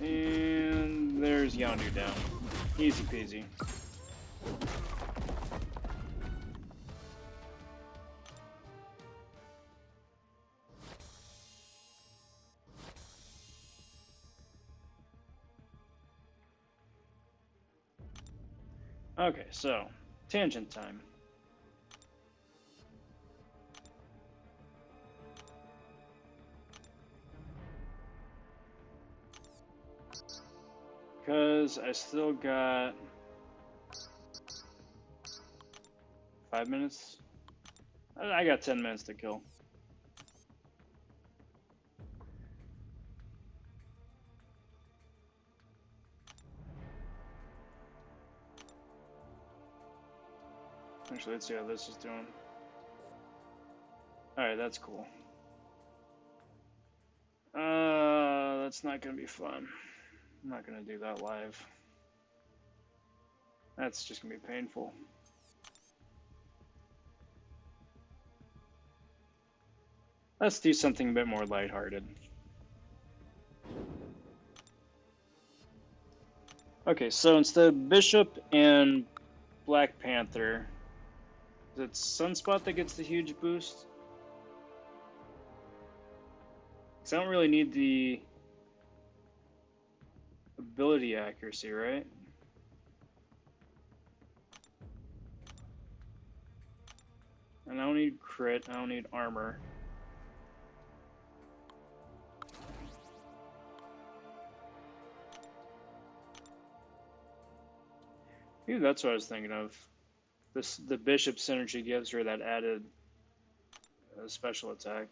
And there's Yondu down. Easy peasy. Okay, so, tangent time. Because I still got 5 minutes. I got 10 minutes to kill. Actually, let's see how this is doing. Alright, that's cool. That's not gonna be fun. I'm not gonna do that live. That's just gonna be painful. Let's do something a bit more lighthearted. Okay, so instead of Bishop and Black Panther, is it Sunspot that gets the huge boost? Because I don't really need the ability accuracy, right? And I don't need crit, I don't need armor. Maybe that's what I was thinking of. The Bishop synergy gives her that added special attack.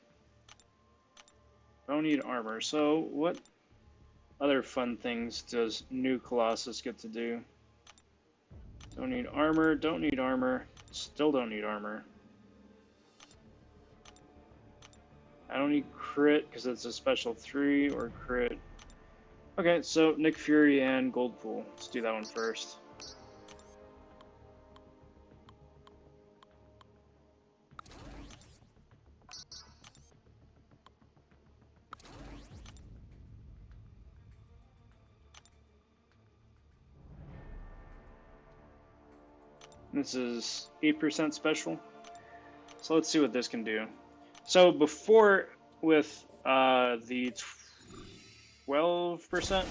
I don't need armor, so what other fun things does new Colossus get to do? Don't need armor, still don't need armor. I don't need crit because it's a special 3 or crit. Okay, so Nick Fury and Goldpool. Let's do that one first. This is 8% special. So let's see what this can do. So before with the 12%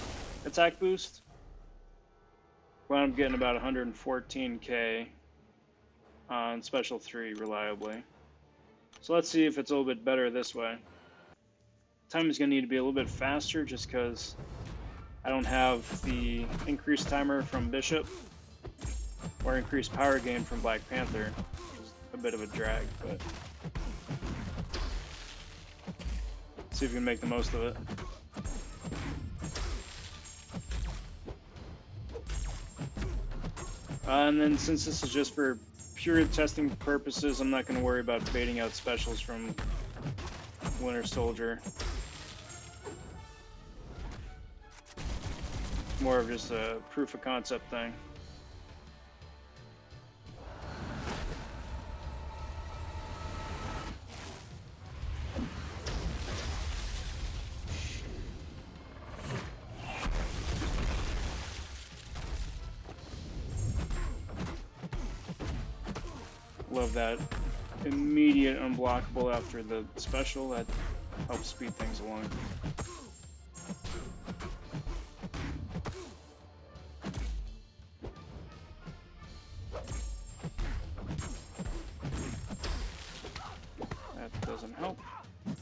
attack boost, wound up getting about 114k on special 3 reliably. So let's see if it's a little bit better this way. Time is going to need to be a little bit faster just because I don't have the increased timer from Bishop or increased power gain from Black Panther, which is a bit of a drag, but let's see if we can make the most of it. And then since this is just for pure testing purposes, I'm not going to worry about baiting out specials from Winter Soldier. It's more of just a proof of concept thing. Love that immediate unblockable after the special. That helps speed things along. That doesn't help.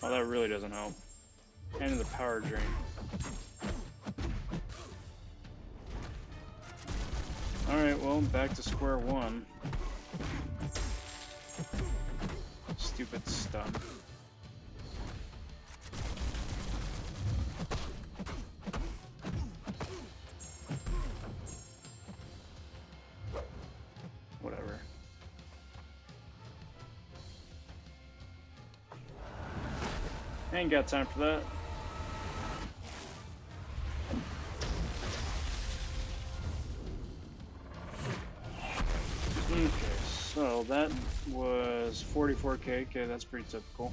Oh, that really doesn't help. And the power drain. Alright, well, back to square one. Stupid stun. Whatever. Ain't got time for that. Okay, so that was 44k. Okay, that's pretty typical.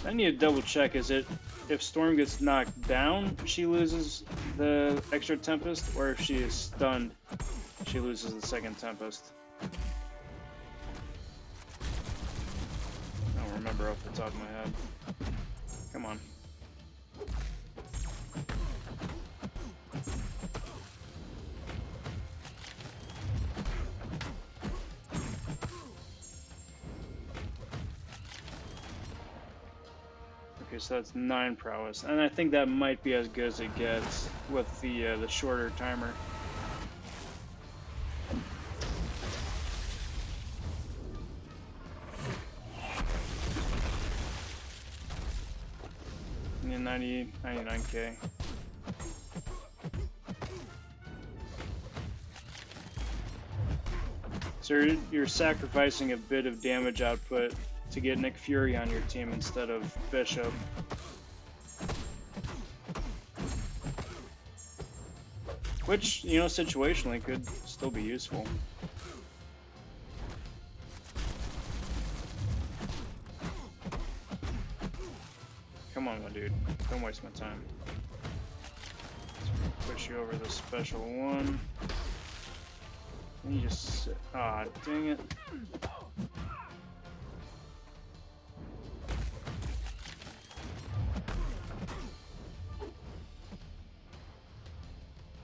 I need to double check, is it if Storm gets knocked down, she loses the extra Tempest, or if she is stunned, she loses the second Tempest? I don't remember off the top of my head. Come on. Okay, so that's 9 prowess, and I think that might be as good as it gets with the shorter timer. Yeah, 99k. So you're sacrificing a bit of damage output to get Nick Fury on your team instead of Bishop. Which, you know, situationally could still be useful. Come on, my dude. Don't waste my time. Let's push you over the special one. And you just sit. Ah, dang it.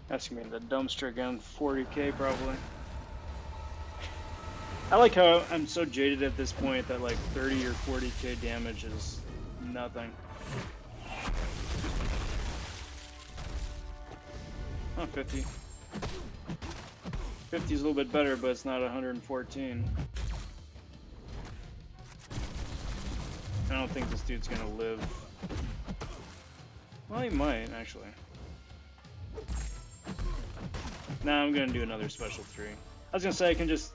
That's gonna be the dumpster again. 40k probably. I like how I'm so jaded at this point that like 30 or 40k damage is nothing. Oh, 50. 50 is a little bit better, but it's not 114. I don't think this dude's gonna live. Well, he might, actually. Nah, I'm gonna do another special 3. I was gonna say I can just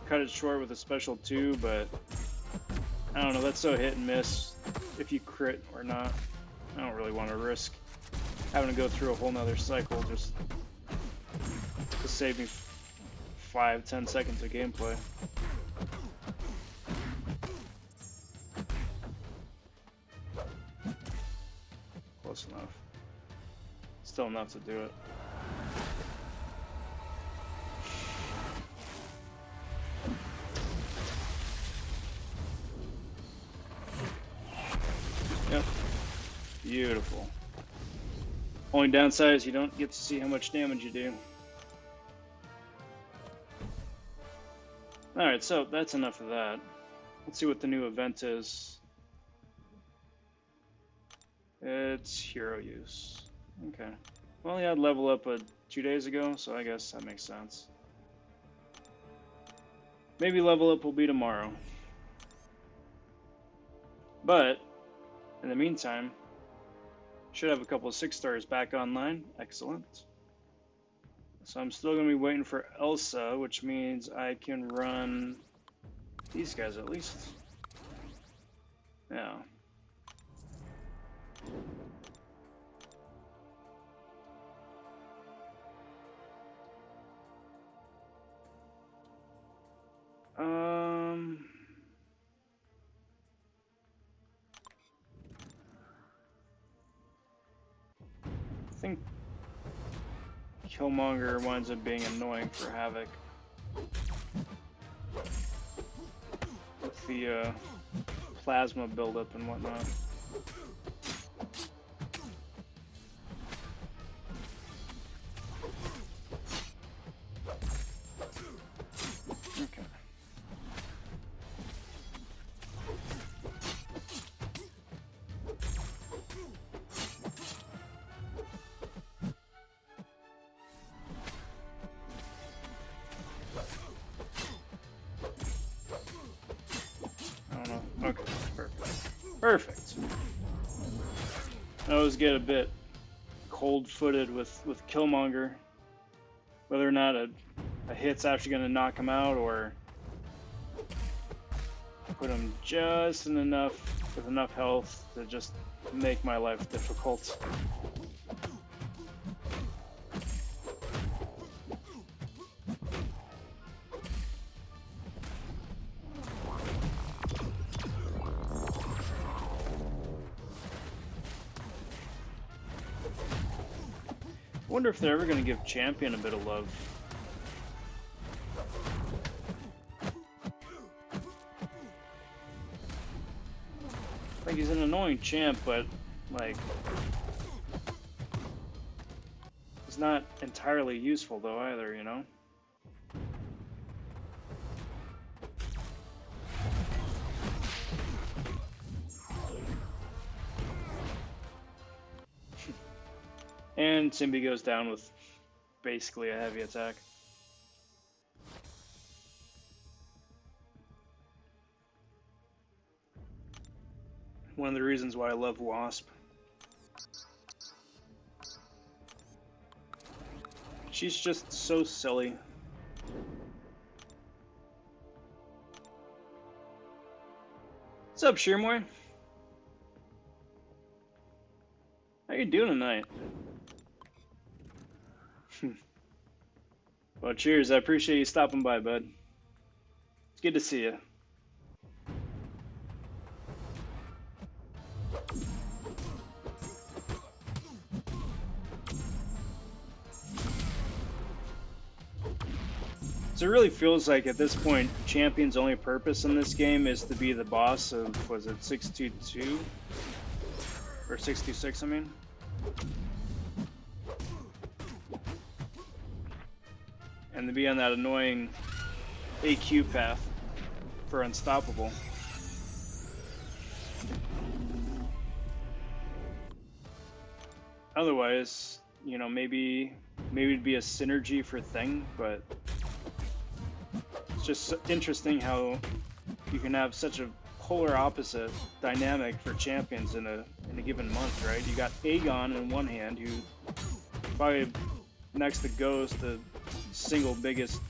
cut it short with a special 2, but I don't know, that's so hit and miss if you crit or not. I don't really want to risk having to go through a whole nother cycle just to save me 5-10 seconds of gameplay. Close enough. Still enough to do it. Yep. Beautiful. Only downside is you don't get to see how much damage you do. Alright, so that's enough of that. Let's see what the new event is. It's hero use. Okay. Well, yeah, I'd level up 2 days ago, so I guess that makes sense. Maybe level up will be tomorrow. But, in the meantime, should have a couple of 6 stars back online. Excellent. So I'm still going to be waiting for Elsa, which means I can run these guys at least. Yeah. I think Killmonger winds up being annoying for Havoc. With the plasma buildup and whatnot. Okay. I don't know. Okay, perfect. Perfect. I always get a bit cold-footed with Killmonger. Whether or not a hit's actually going to knock him out or put him just with enough health to just make my life difficult. I wonder if they're ever going to give Champion a bit of love. Like, he's an annoying champ, but, like, he's not entirely useful, though, either, you know? And Simbi goes down with basically a heavy attack. One of the reasons why I love Wasp. She's just so silly. What's up, Shearmoy? How you doing tonight? Well, cheers. I appreciate you stopping by, bud. It's good to see you. So it really feels like at this point, Champion's only purpose in this game is to be the boss of, was it 622? Or 626, I mean? And to be on that annoying AQ path for Unstoppable. Otherwise, you know, maybe it'd be a synergy for Thing, but it's just interesting how you can have such a polar opposite dynamic for champions in a given month, right? You got Aegon in one hand, who probably next to Ghost, the single biggest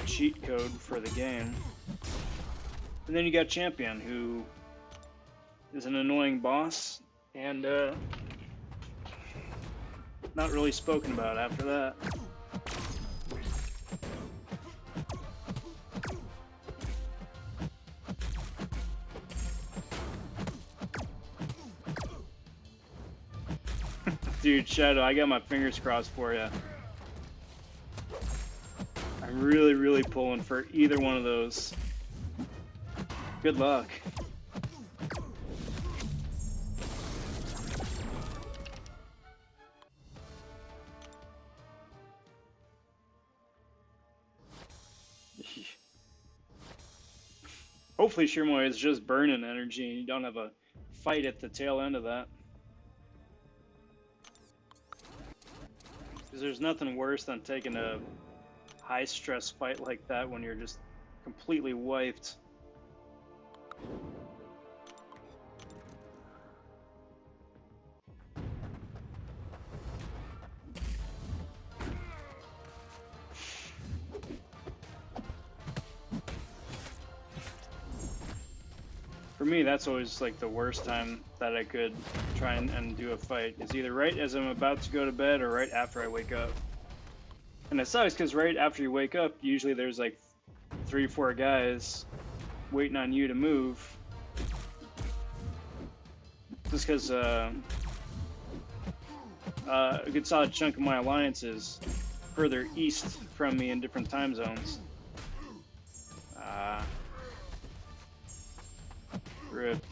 cheat code for the game, and then you got Champion, who is an annoying boss and not really spoken about after that. Dude, Shadow, I got my fingers crossed for you. I'm really, really pulling for either one of those. Good luck. hopefully Shirmoy is just burning energy and you don't have a fight at the tail end of that. Because there's nothing worse than taking a high stress fight like that when you're just completely wiped. For me, that's always like the worst time that I could try and do a fight. Is either right as I'm about to go to bed or right after I wake up. And it sucks because right after you wake up, usually there's like 3 or 4 guys waiting on you to move. Just because a good solid chunk of my alliance is further east from me in different time zones. Rip.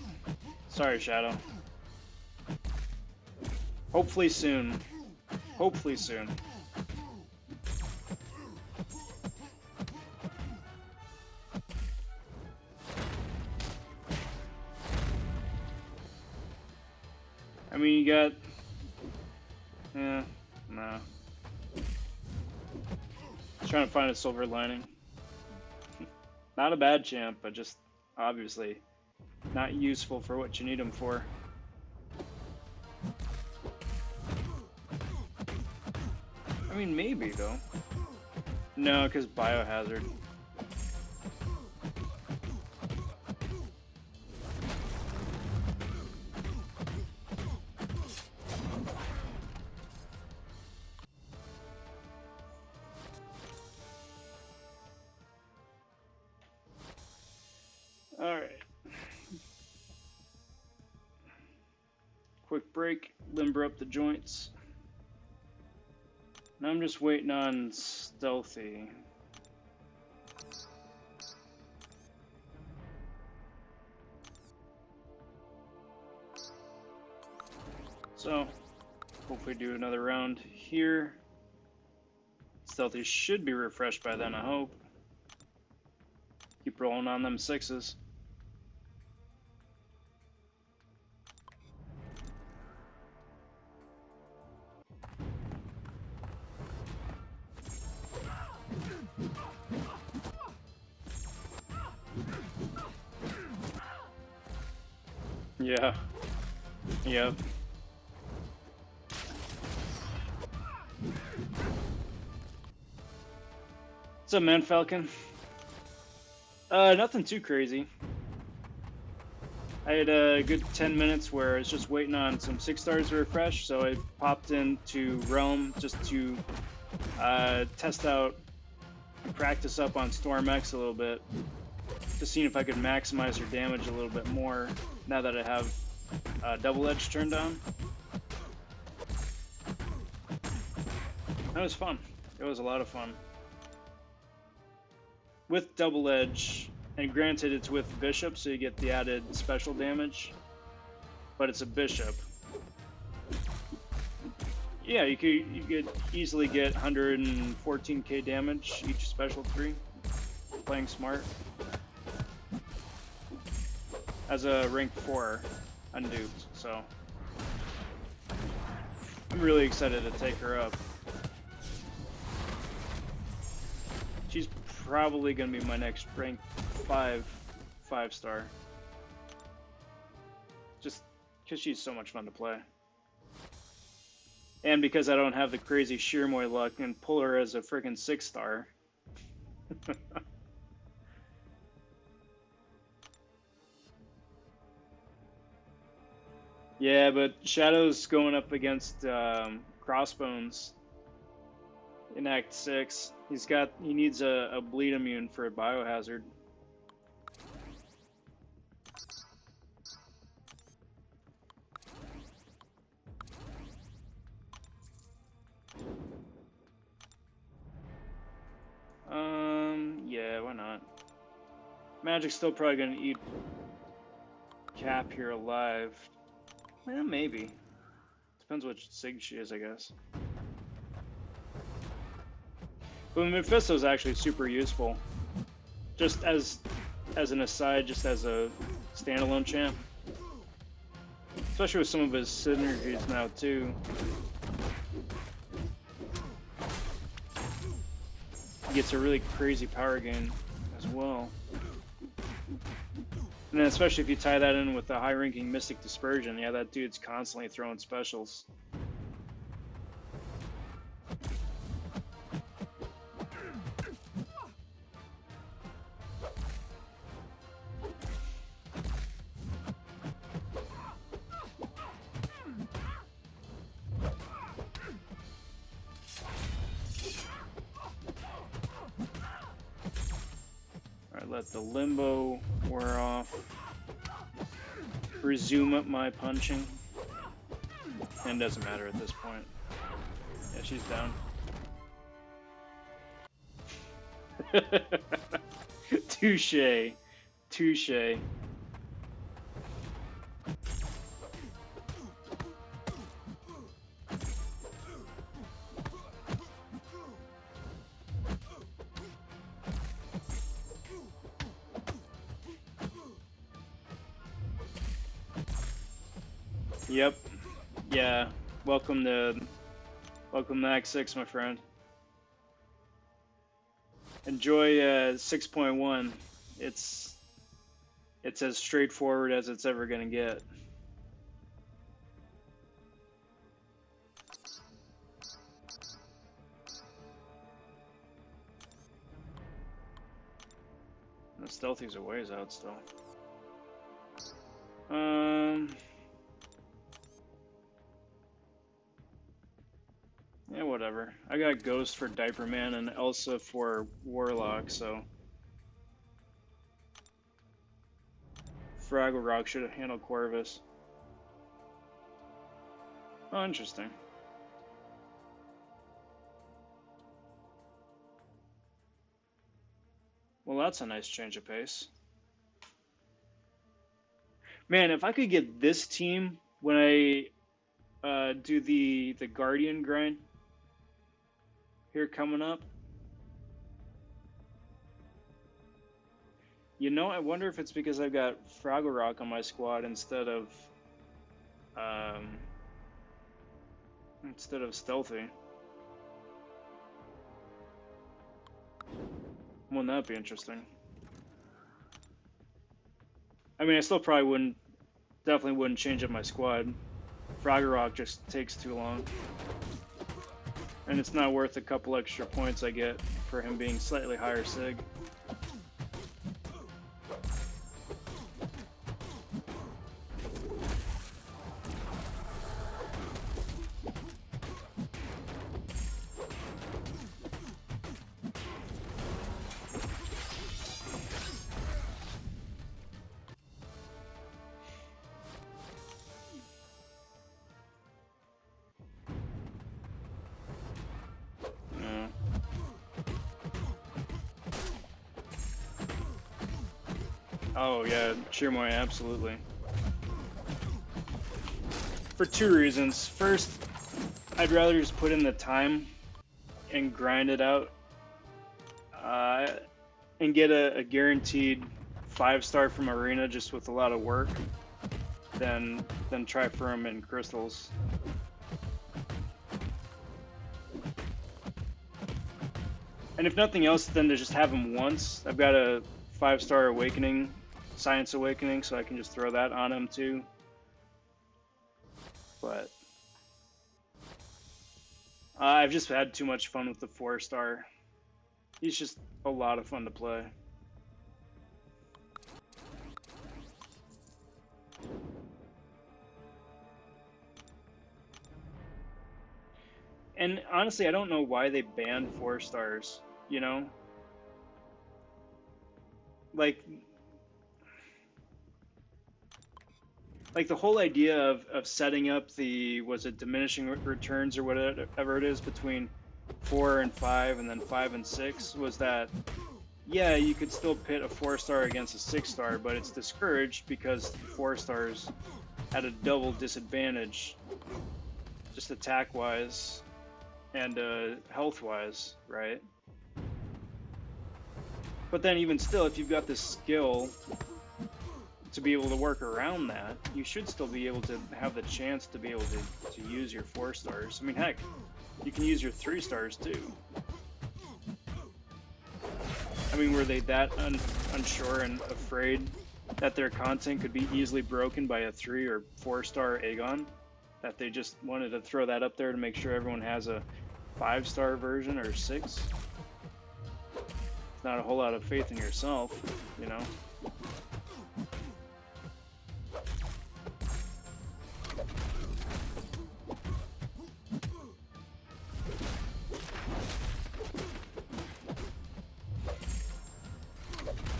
Sorry, Shadow. Hopefully soon. Hopefully soon. I mean, you got... Yeah, no. Trying to find a silver lining. Not a bad champ, but just obviously not useful for what you need him for. I mean, maybe, though. No, because Biohazard. Alright. Quick break, limber up the joints. Now I'm just waiting on Stealthy. So, hopefully do another round here. Stealthy should be refreshed by then, I hope. Keep rolling on them 6s. Yeah. Yep. What's up, man, Falcon? Nothing too crazy. I had a good 10 minutes where I was just waiting on some 6 stars to refresh, so I popped into Realm just to test out and practice up on Storm X a little bit, just seeing if I could maximize her damage a little bit more now that I have Double Edge turned on. That was fun. It was a lot of fun. With Double Edge, and granted it's with Bishop, so you get the added special damage, but it's a Bishop. Yeah, you could easily get 114k damage each special 3, playing smart. As a rank 4 unduped, so I'm really excited to take her up. She's probably going to be my next rank 5-star. Just because she's so much fun to play. And because I don't have the crazy Shirmoy luck and pull her as a freaking 6-star. Yeah, but Shadow's going up against Crossbones in Act 6. He needs a bleed immune for a biohazard. Yeah, why not? Magic's still probably gonna eat Cap here alive. Well, maybe. Depends which Sig she is, I guess. But Mephisto's actually super useful. Just as as an aside, just as a standalone champ. Especially with some of his synergies now too. He gets a really crazy power gain as well. And then especially if you tie that in with the high-ranking Mystic Dispersion, yeah, that dude's constantly throwing specials. Alright, let the limbo wear off. Resume up my punching. And doesn't matter at this point. Yeah, she's down. Touche. Touche. Yep. Yeah. Welcome to Act 6, my friend. Enjoy 6.1. It's as straightforward as it's ever gonna get. The stealthy's a ways out still. Yeah, whatever. I got Ghost for Diaper Man and Elsa for Warlock, so Fraggle Rock should have handled Corvus. Oh, interesting. Well, that's a nice change of pace. Man, if I could get this team when I do the Guardian grind here coming up. You know, I wonder if it's because I've got Fraggle Rock on my squad instead of Stealthy. Wouldn't that be interesting? I mean, I still probably definitely wouldn't change up my squad. Fraggle Rock just takes too long. And it's not worth a couple extra points I get for him being slightly higher sig. Oh yeah, Shirmoy, absolutely. For two reasons. First, I'd rather just put in the time and grind it out and get a guaranteed 5-star from Arena just with a lot of work than try for him in Crystals. And if nothing else, then to just have him once. I've got a 5-star Awakening, Science Awakening, so I can just throw that on him too. But I've just had too much fun with the 4-star. He's just a lot of fun to play. And honestly, I don't know why they banned 4-stars, you know? Like the whole idea of setting up the, was it diminishing returns or whatever it is between 4 and 5 and then 5 and 6 was that, yeah, you could still pit a 4-star against a 6-star, but it's discouraged because 4-stars had a double disadvantage, just attack-wise and health-wise, right? But then even still, if you've got the skill to be able to work around that, you should still be able to have the chance to be able to use your 4-stars. I mean, heck, you can use your 3-stars too. I mean, were they that unsure and afraid that their content could be easily broken by a 3 or 4-star Aegon, that they just wanted to throw that up there to make sure everyone has a 5-star version or 6? Not a whole lot of faith in yourself, you know?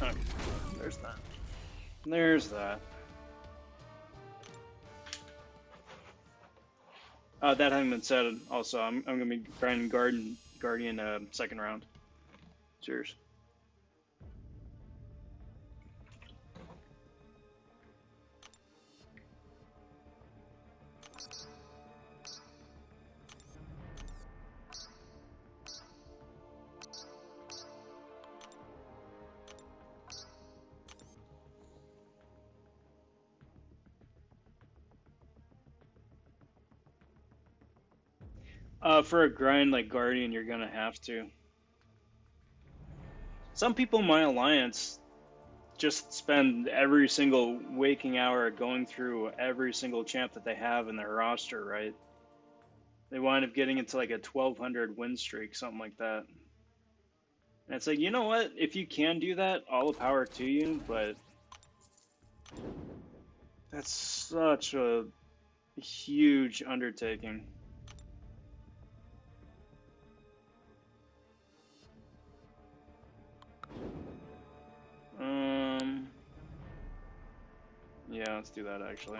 Okay, there's that. There's that. That having been said, also, I'm going to be grinding Guardian second round. Cheers. For a grind like Guardian, you're going to have to. Some people in my alliance just spend every single waking hour going through every single champ that they have in their roster, right? They wind up getting into like a 1200 win streak, something like that. And it's like, you know what? If you can do that, all the power to you, but that's such a huge undertaking. Yeah, let's do that actually.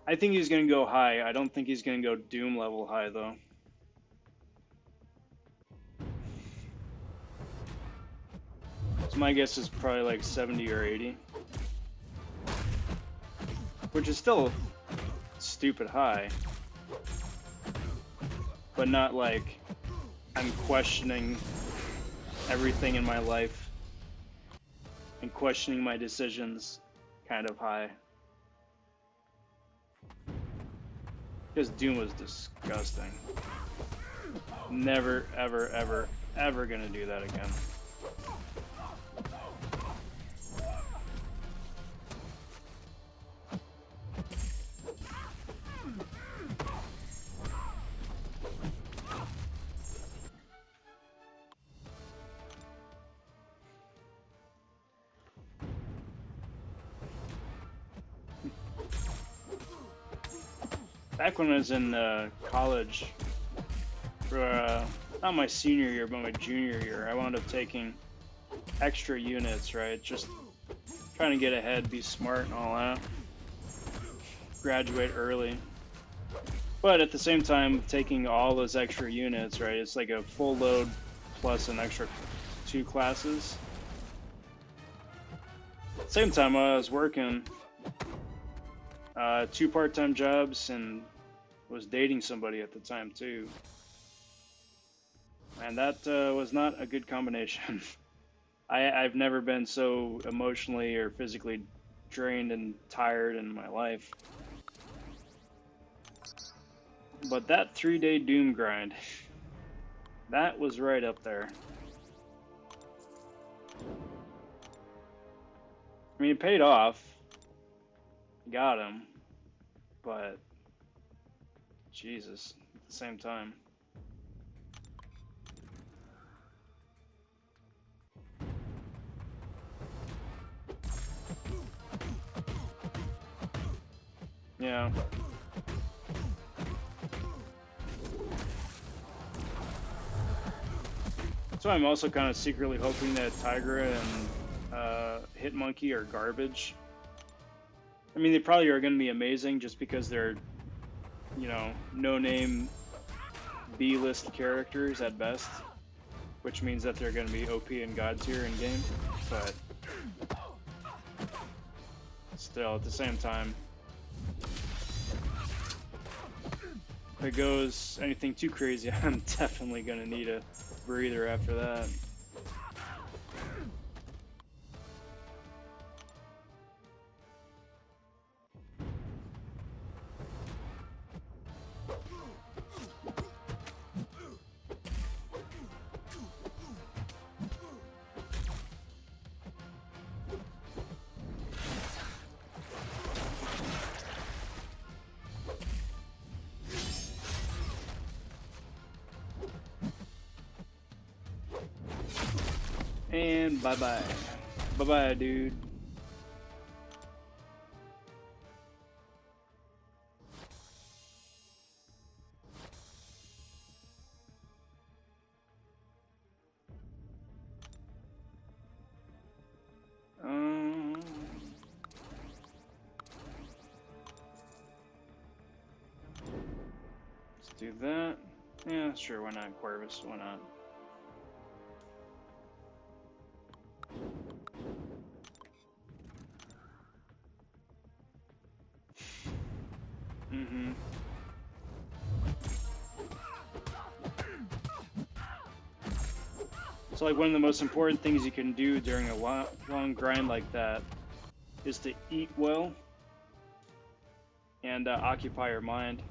I think he's going to go high. I don't think he's going to go Doom level high, though. So my guess is probably like 70 or 80. Which is still stupid high. But not like I'm questioning everything in my life and questioning my decisions kind of high. Because Doom was disgusting. Never, ever, ever, ever gonna do that again. Back when I was in college, for not my senior year, but my junior year, I wound up taking extra units, right? Just trying to get ahead, be smart and all that. Graduate early. But at the same time, taking all those extra units, right? It's like a full load plus an extra 2 classes. Same time I was working 2 part-time jobs and was dating somebody at the time too. And that was not a good combination. I've never been so emotionally or physically drained and tired in my life. But that 3-day Doom grind, that was right up there. I mean, it paid off. Got him. But, Jesus, at the same time. Yeah. So I'm also kind of secretly hoping that Tigra and Hitmonkey are garbage. I mean, they probably are going to be amazing just because they're, you know, no-name B-list characters at best, which means that they're going to be OP and God tier in game. But still, at the same time, if it goes anything too crazy, I'm definitely going to need a breather after that. And bye-bye. Bye-bye, dude. Let's do that. Yeah, sure, why not? Corvus, why not? Mm-hmm. So, like, one of the most important things you can do during a long grind like that is to eat well and occupy your mind.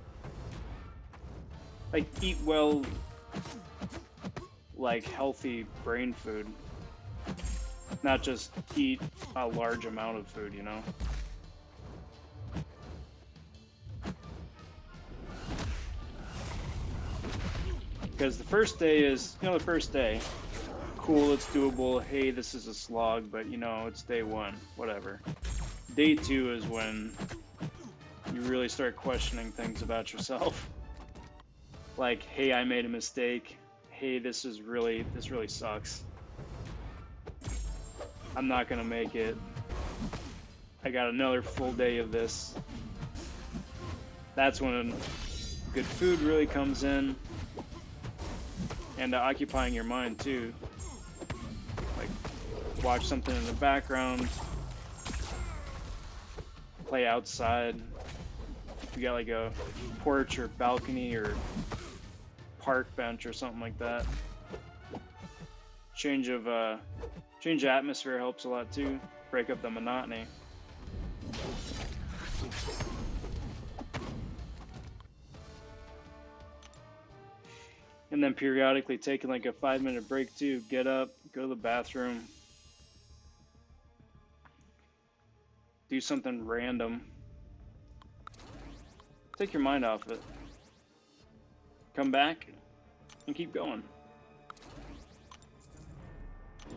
Like, eat well, like healthy brain food, not just eat a large amount of food, you know? Because the first day is, the first day, cool, it's doable, hey, this is a slog, but, it's day one, whatever. Day two is when you really start questioning things about yourself. Like, hey, I made a mistake. Hey, this really sucks. I'm not gonna make it. I got another full day of this. That's when good food really comes in. And occupying your mind too. Like, watch something in the background. Play outside. If you got like a porch or balcony or park bench or something like that. Change of atmosphere helps a lot too. Break up the monotony. And then periodically taking like a 5-minute break too. Get up, go to the bathroom, do something random. Take your mind off it. Come back and keep going.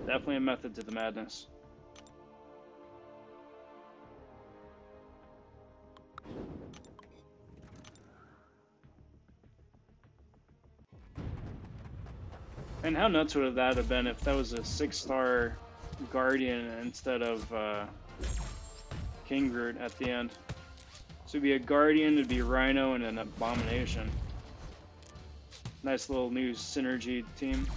Definitely a method to the madness. And how nuts would that have been if that was a 6-star Guardian instead of King Groot at the end? So it'd be a Guardian, it'd be a Rhino, and an Abomination. Nice little new synergy team.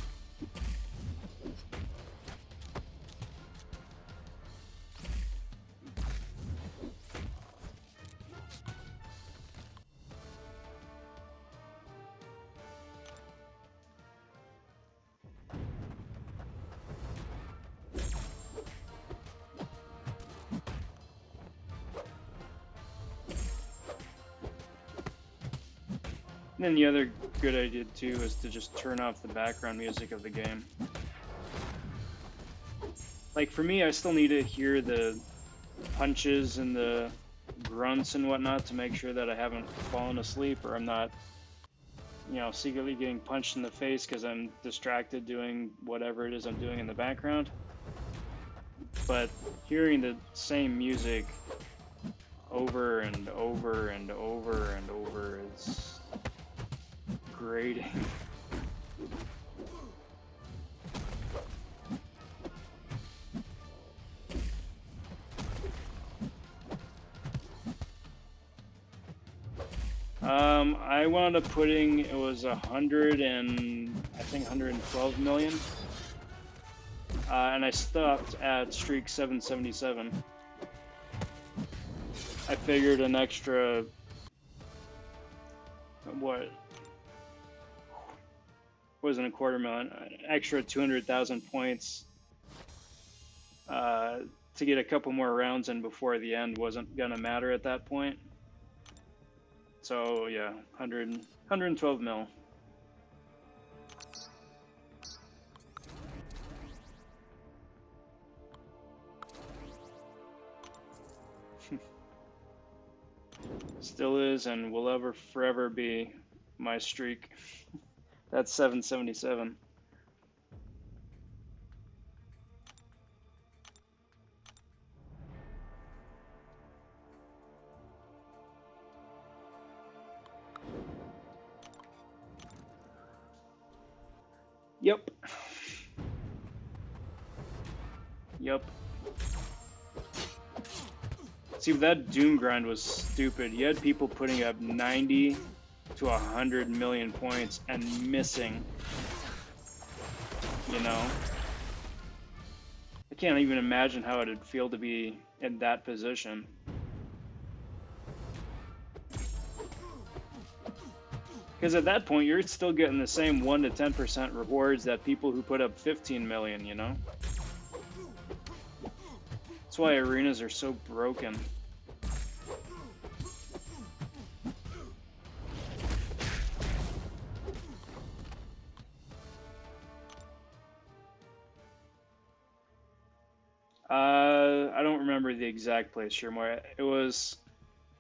And then the other good idea too is to just turn off the background music of the game. Like for me, I still need to hear the punches and the grunts and whatnot to make sure that I haven't fallen asleep or I'm not, secretly getting punched in the face because I'm distracted doing whatever it is I'm doing in the background. But hearing the same music over and over and over and over is grating. I wound up putting, it was 112 million. And I stopped at streak 777. I figured an extra, what wasn't a quarter million, an extra 200,000 points to get a couple more rounds in before the end wasn't gonna matter at that point. So yeah, 112 mil. Still is and will ever forever be my streak. That's 777. Yep. Yep. See, that Doom grind was stupid. You had people putting up 90 to 100 million points and missing. You know? I can't even imagine how it'd feel to be in that position. Because at that point, you're still getting the same 1 to 10% rewards that people who put up 15 million, you know? That's why arenas are so broken. I don't remember the exact place, Shermore. It was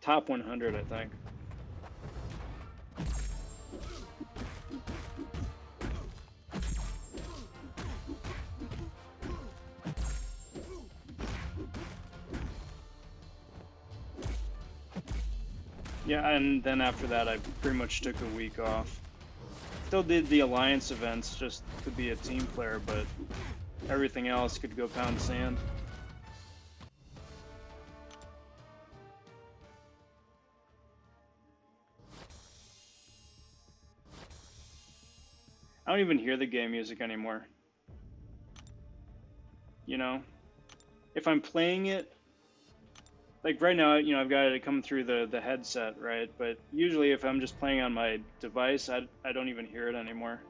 top 100, I think. Yeah, and then after that, I pretty much took a week off. Still did the alliance events just to be a team player, but everything else could go pound sand. I don't even hear the game music anymore. You know? If I'm playing it, like right now, you know, I've got it coming through the headset, right? But usually if I'm just playing on my device, I don't even hear it anymore.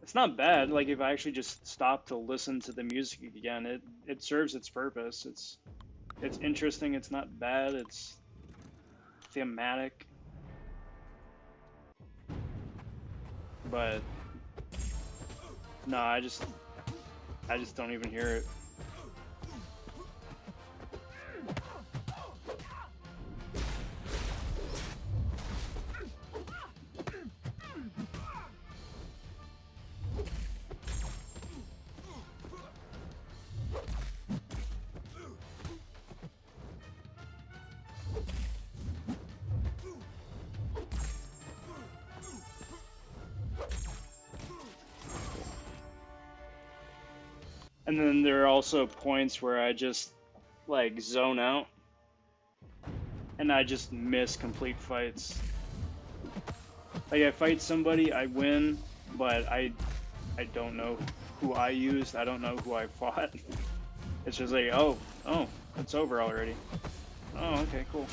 It's not bad. Like if I actually just stop to listen to the music again, it serves its purpose. It's interesting. It's not bad. It's thematic. But no, I just don't even hear it. And then there are also points where I just like zone out and I just miss complete fights. Like I fight somebody, I win, but I don't know who I used. I don't know who I fought. It's just like, oh, it's over already. Oh, okay, cool.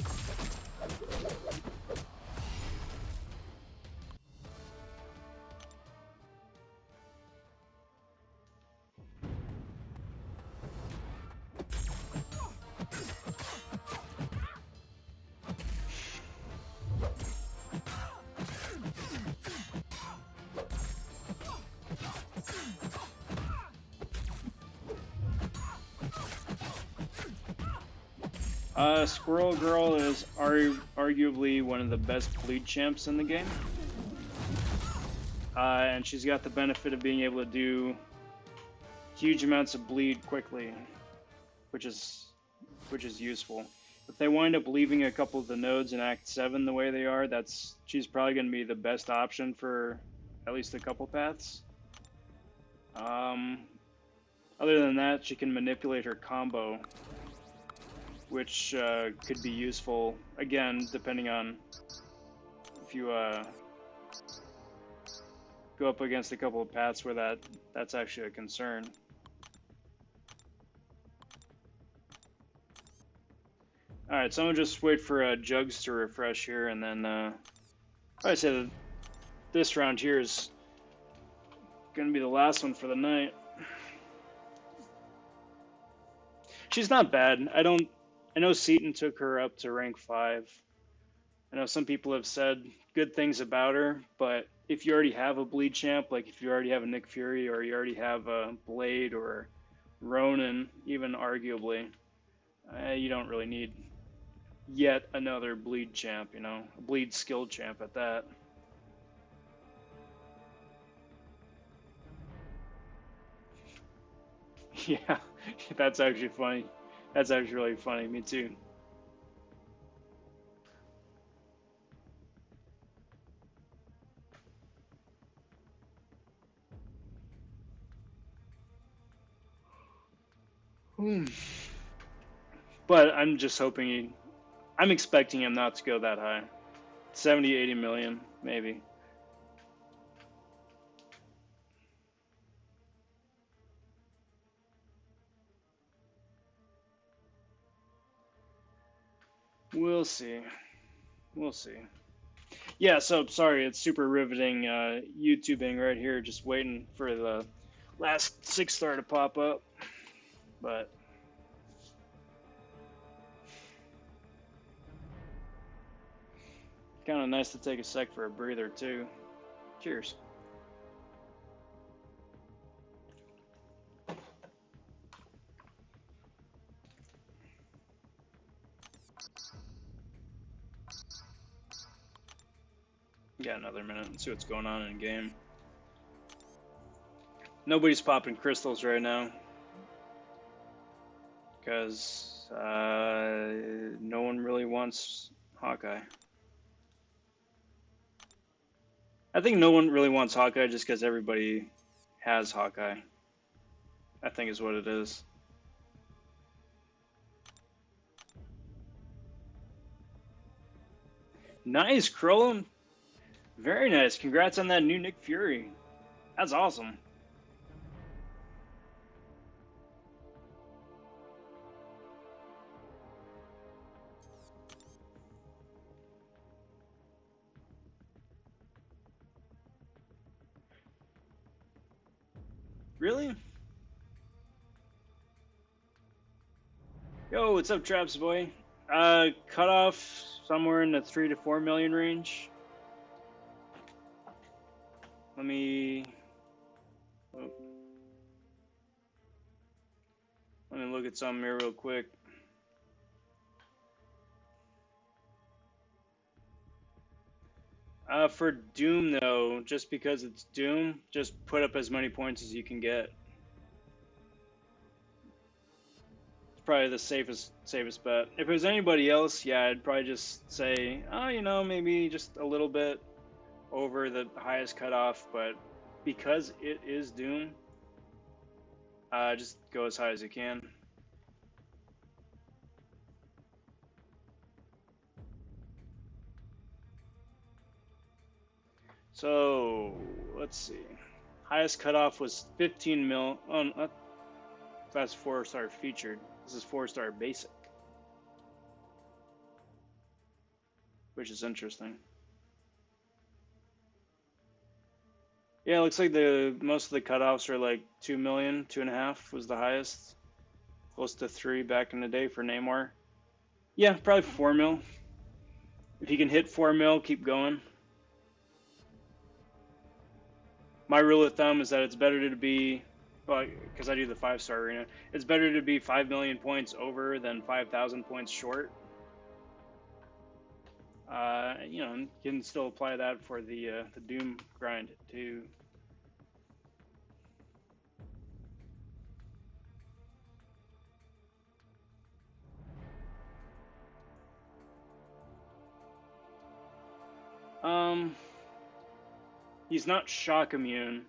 Squirrel Girl is arguably one of the best bleed champs in the game. And she's got the benefit of being able to do huge amounts of bleed quickly, which is useful. If they wind up leaving a couple of the nodes in Act 7 the way they are, she's probably going to be the best option for at least a couple paths. Other than that, she can manipulate her combo, which could be useful, again, depending on if you go up against a couple of paths where that's actually a concern. All right, so I'm gonna just wait for Jugs to refresh here, and then I say that this round here is gonna be the last one for the night. She's not bad. I know Seaton took her up to rank 5. I know some people have said good things about her, but if you already have a bleed champ, like if you already have a Nick Fury or you already have a Blade or Ronin, even arguably, you don't really need yet another bleed champ, you know, a bleed skill champ at that. Yeah, that's actually funny. That's actually really funny. Me too. Hmm. But I'm just hoping I'm expecting him not to go that high. 70, 80 million, maybe. We'll see. We'll see. Yeah, so sorry, it's super riveting YouTubing right here, just waiting for the last 6-star to pop up. But kind of nice to take a sec for a breather too. Cheers. Got another minute and see what's going on in game. Nobody's popping crystals right now because no one really wants Hawkeye. I think no one really wants Hawkeye just because everybody has Hawkeye. I think is what it is. Nice, Krillin. Very nice. Congrats on that new Nick Fury. That's awesome. Really? Yo, what's up, Traps boy? Cut off somewhere in the 3 to 4 million range. Let me. Oh, let me look at something here real quick. For Doom though, just because it's Doom, just put up as many points as you can get. It's probably the safest bet. If it was anybody else, yeah, I'd probably just say, oh, you know, maybe just a little bit over the highest cutoff, but because it is Doom, just go as high as you can. So let's see. Highest cutoff was 15 mil. Oh, no, that's 4-star featured. This is 4-star basic, which is interesting. Yeah, it looks like the most of the cutoffs are like 2 million, 2.5 was the highest. Close to 3 back in the day for Namor. Yeah, probably 4 mil. If you can hit 4 mil, keep going. My rule of thumb is that it's better to be, well, because I do the 5-star arena, it's better to be 5 million points over than 5,000 points short. You know, you can still apply that for the Doom grind too. He's not shock immune.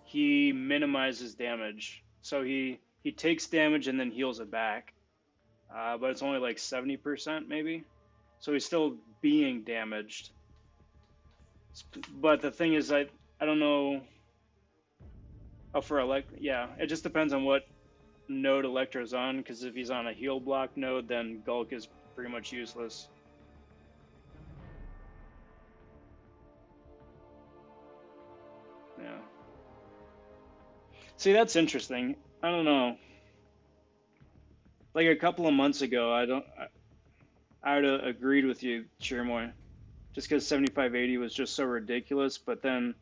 He minimizes damage, so he takes damage and then heals it back. But it's only like 70% maybe, so he's still being damaged. But the thing is, I don't know. Oh, for yeah, it just depends on what node Electro's on. Because if he's on a heal block node, then Gulk is pretty much useless. Yeah. See, that's interesting. I don't know. Like a couple of months ago, I would have agreed with you, Chirmoy, just because 7580 was just so ridiculous. But then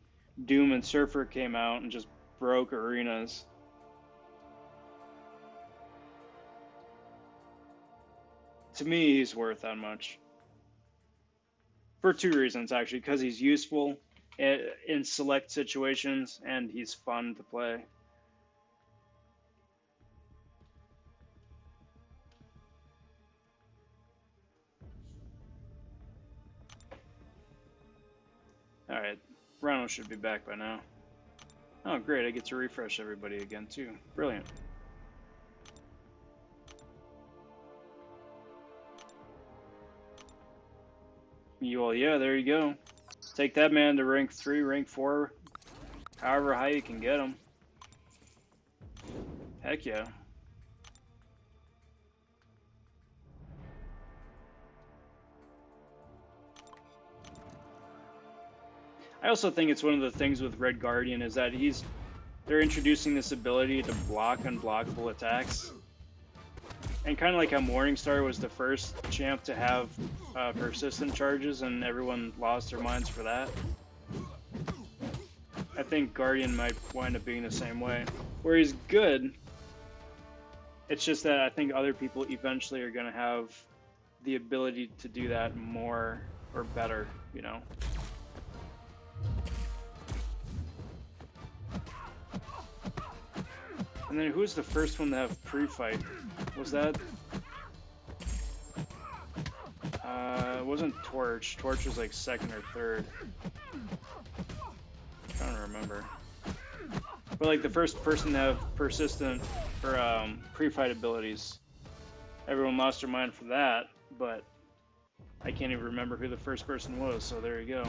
Doom and Surfer came out and just broke arenas. To me, he's worth that much. For two reasons, actually. Because he's useful in select situations, and he's fun to play. Alright, Rhino should be back by now. Oh, great, I get to refresh everybody again, too. Brilliant. Well, yeah, there you go. Take that man to rank 3, rank 4, however high you can get him. Heck yeah. I also think it's one of the things with Red Guardian is that they're introducing this ability to block unblockable attacks. And kind of like how Morningstar was the first champ to have persistent charges and everyone lost their minds for that. I think Guardian might wind up being the same way. Where he's good, it's just that I think other people eventually are going to have the ability to do that more or better, you know? And then who was the first one to have pre-fight? Was that... it wasn't Torch. Torch was like second or third. I'm trying to remember. But like the first person to have persistent or pre-fight abilities. Everyone lost their mind for that, but I can't even remember who the first person was, so there you go.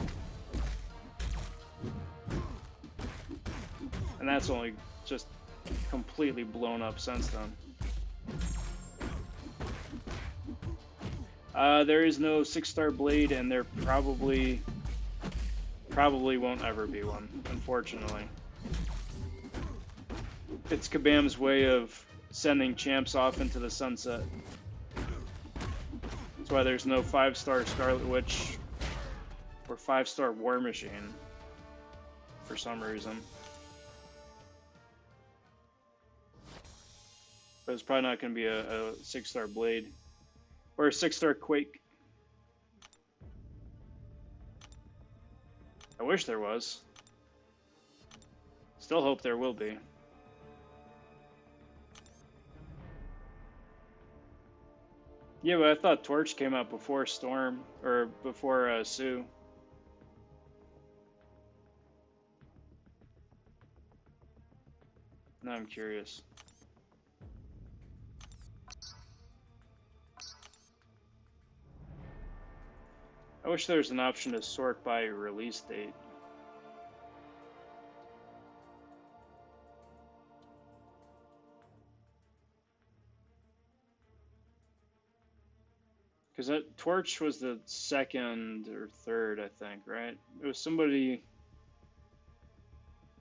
And that's only just completely blown up since then. There is no 6-star blade, and there probably won't ever be one, unfortunately. It's Kabam's way of sending champs off into the sunset. That's why there's no 5-star Scarlet Witch or 5-star War Machine for some reason. But it's probably not going to be a 6-star Blade or a 6-star Quake. I wish there was. Still hope there will be. Yeah, but I thought Torch came out before Storm, or before Sue. Now I'm curious. I wish there was an option to sort by release date. Because that Torch was the second or third, I think, right? It was somebody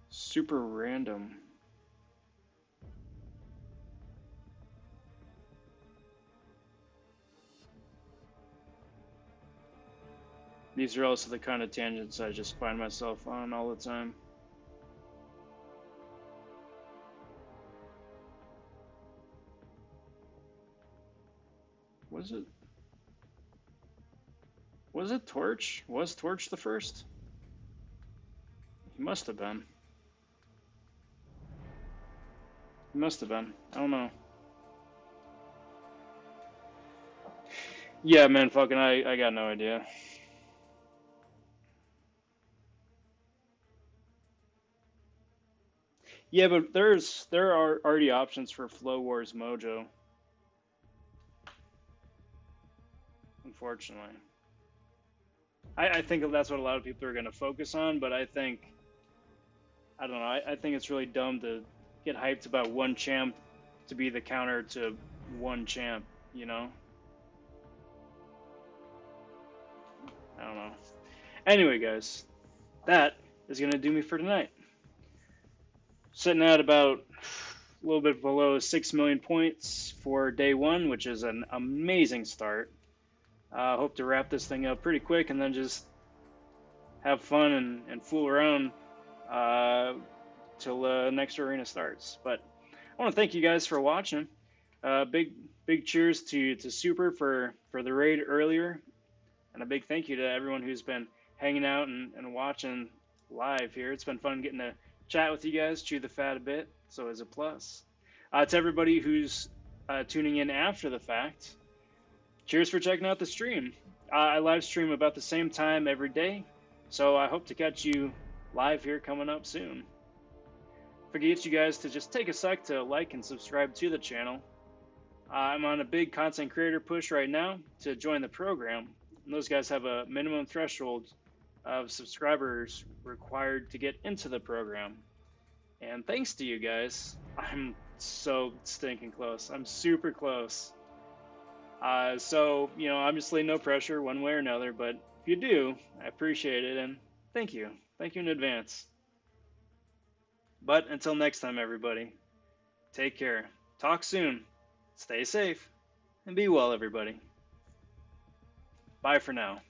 super random. These are also the kind of tangents I just find myself on all the time. Was it Torch? Was Torch the first? He must have been. He must have been. I don't know. Yeah, man, fucking I got no idea. Yeah, but there are already options for Flow Wars Mojo. Unfortunately. I think that's what a lot of people are going to focus on, but I don't know, I think it's really dumb to get hyped about one champ to be the counter to one champ, you know? I don't know. Anyway, guys, that is going to do me for tonight. Sitting at about a little bit below 6 million points for day one, which is an amazing start. Hope to wrap this thing up pretty quick and then just have fun and fool around till next arena starts. But I want to thank you guys for watching. Big cheers to Super for the raid earlier, and a big thank you to everyone who's been hanging out and watching live here. It's been fun getting to chat with you guys, chew the fat a bit, so it's a plus. To everybody who's tuning in after the fact, cheers for checking out the stream. I live stream about the same time every day, so I hope to catch you live here coming up soon. Forget you guys to just take a sec to like and subscribe to the channel. I'm on a big content creator push right now to join the program. And those guys have a minimum threshold of subscribers required to get into the program. And thanks to you guys, I'm so stinking close. I'm super close. So, you know, obviously no pressure one way or another, but if you do, I appreciate it, and thank you. Thank you in advance. But until next time, everybody, take care. Talk soon. Stay safe. And be well, everybody. Bye for now.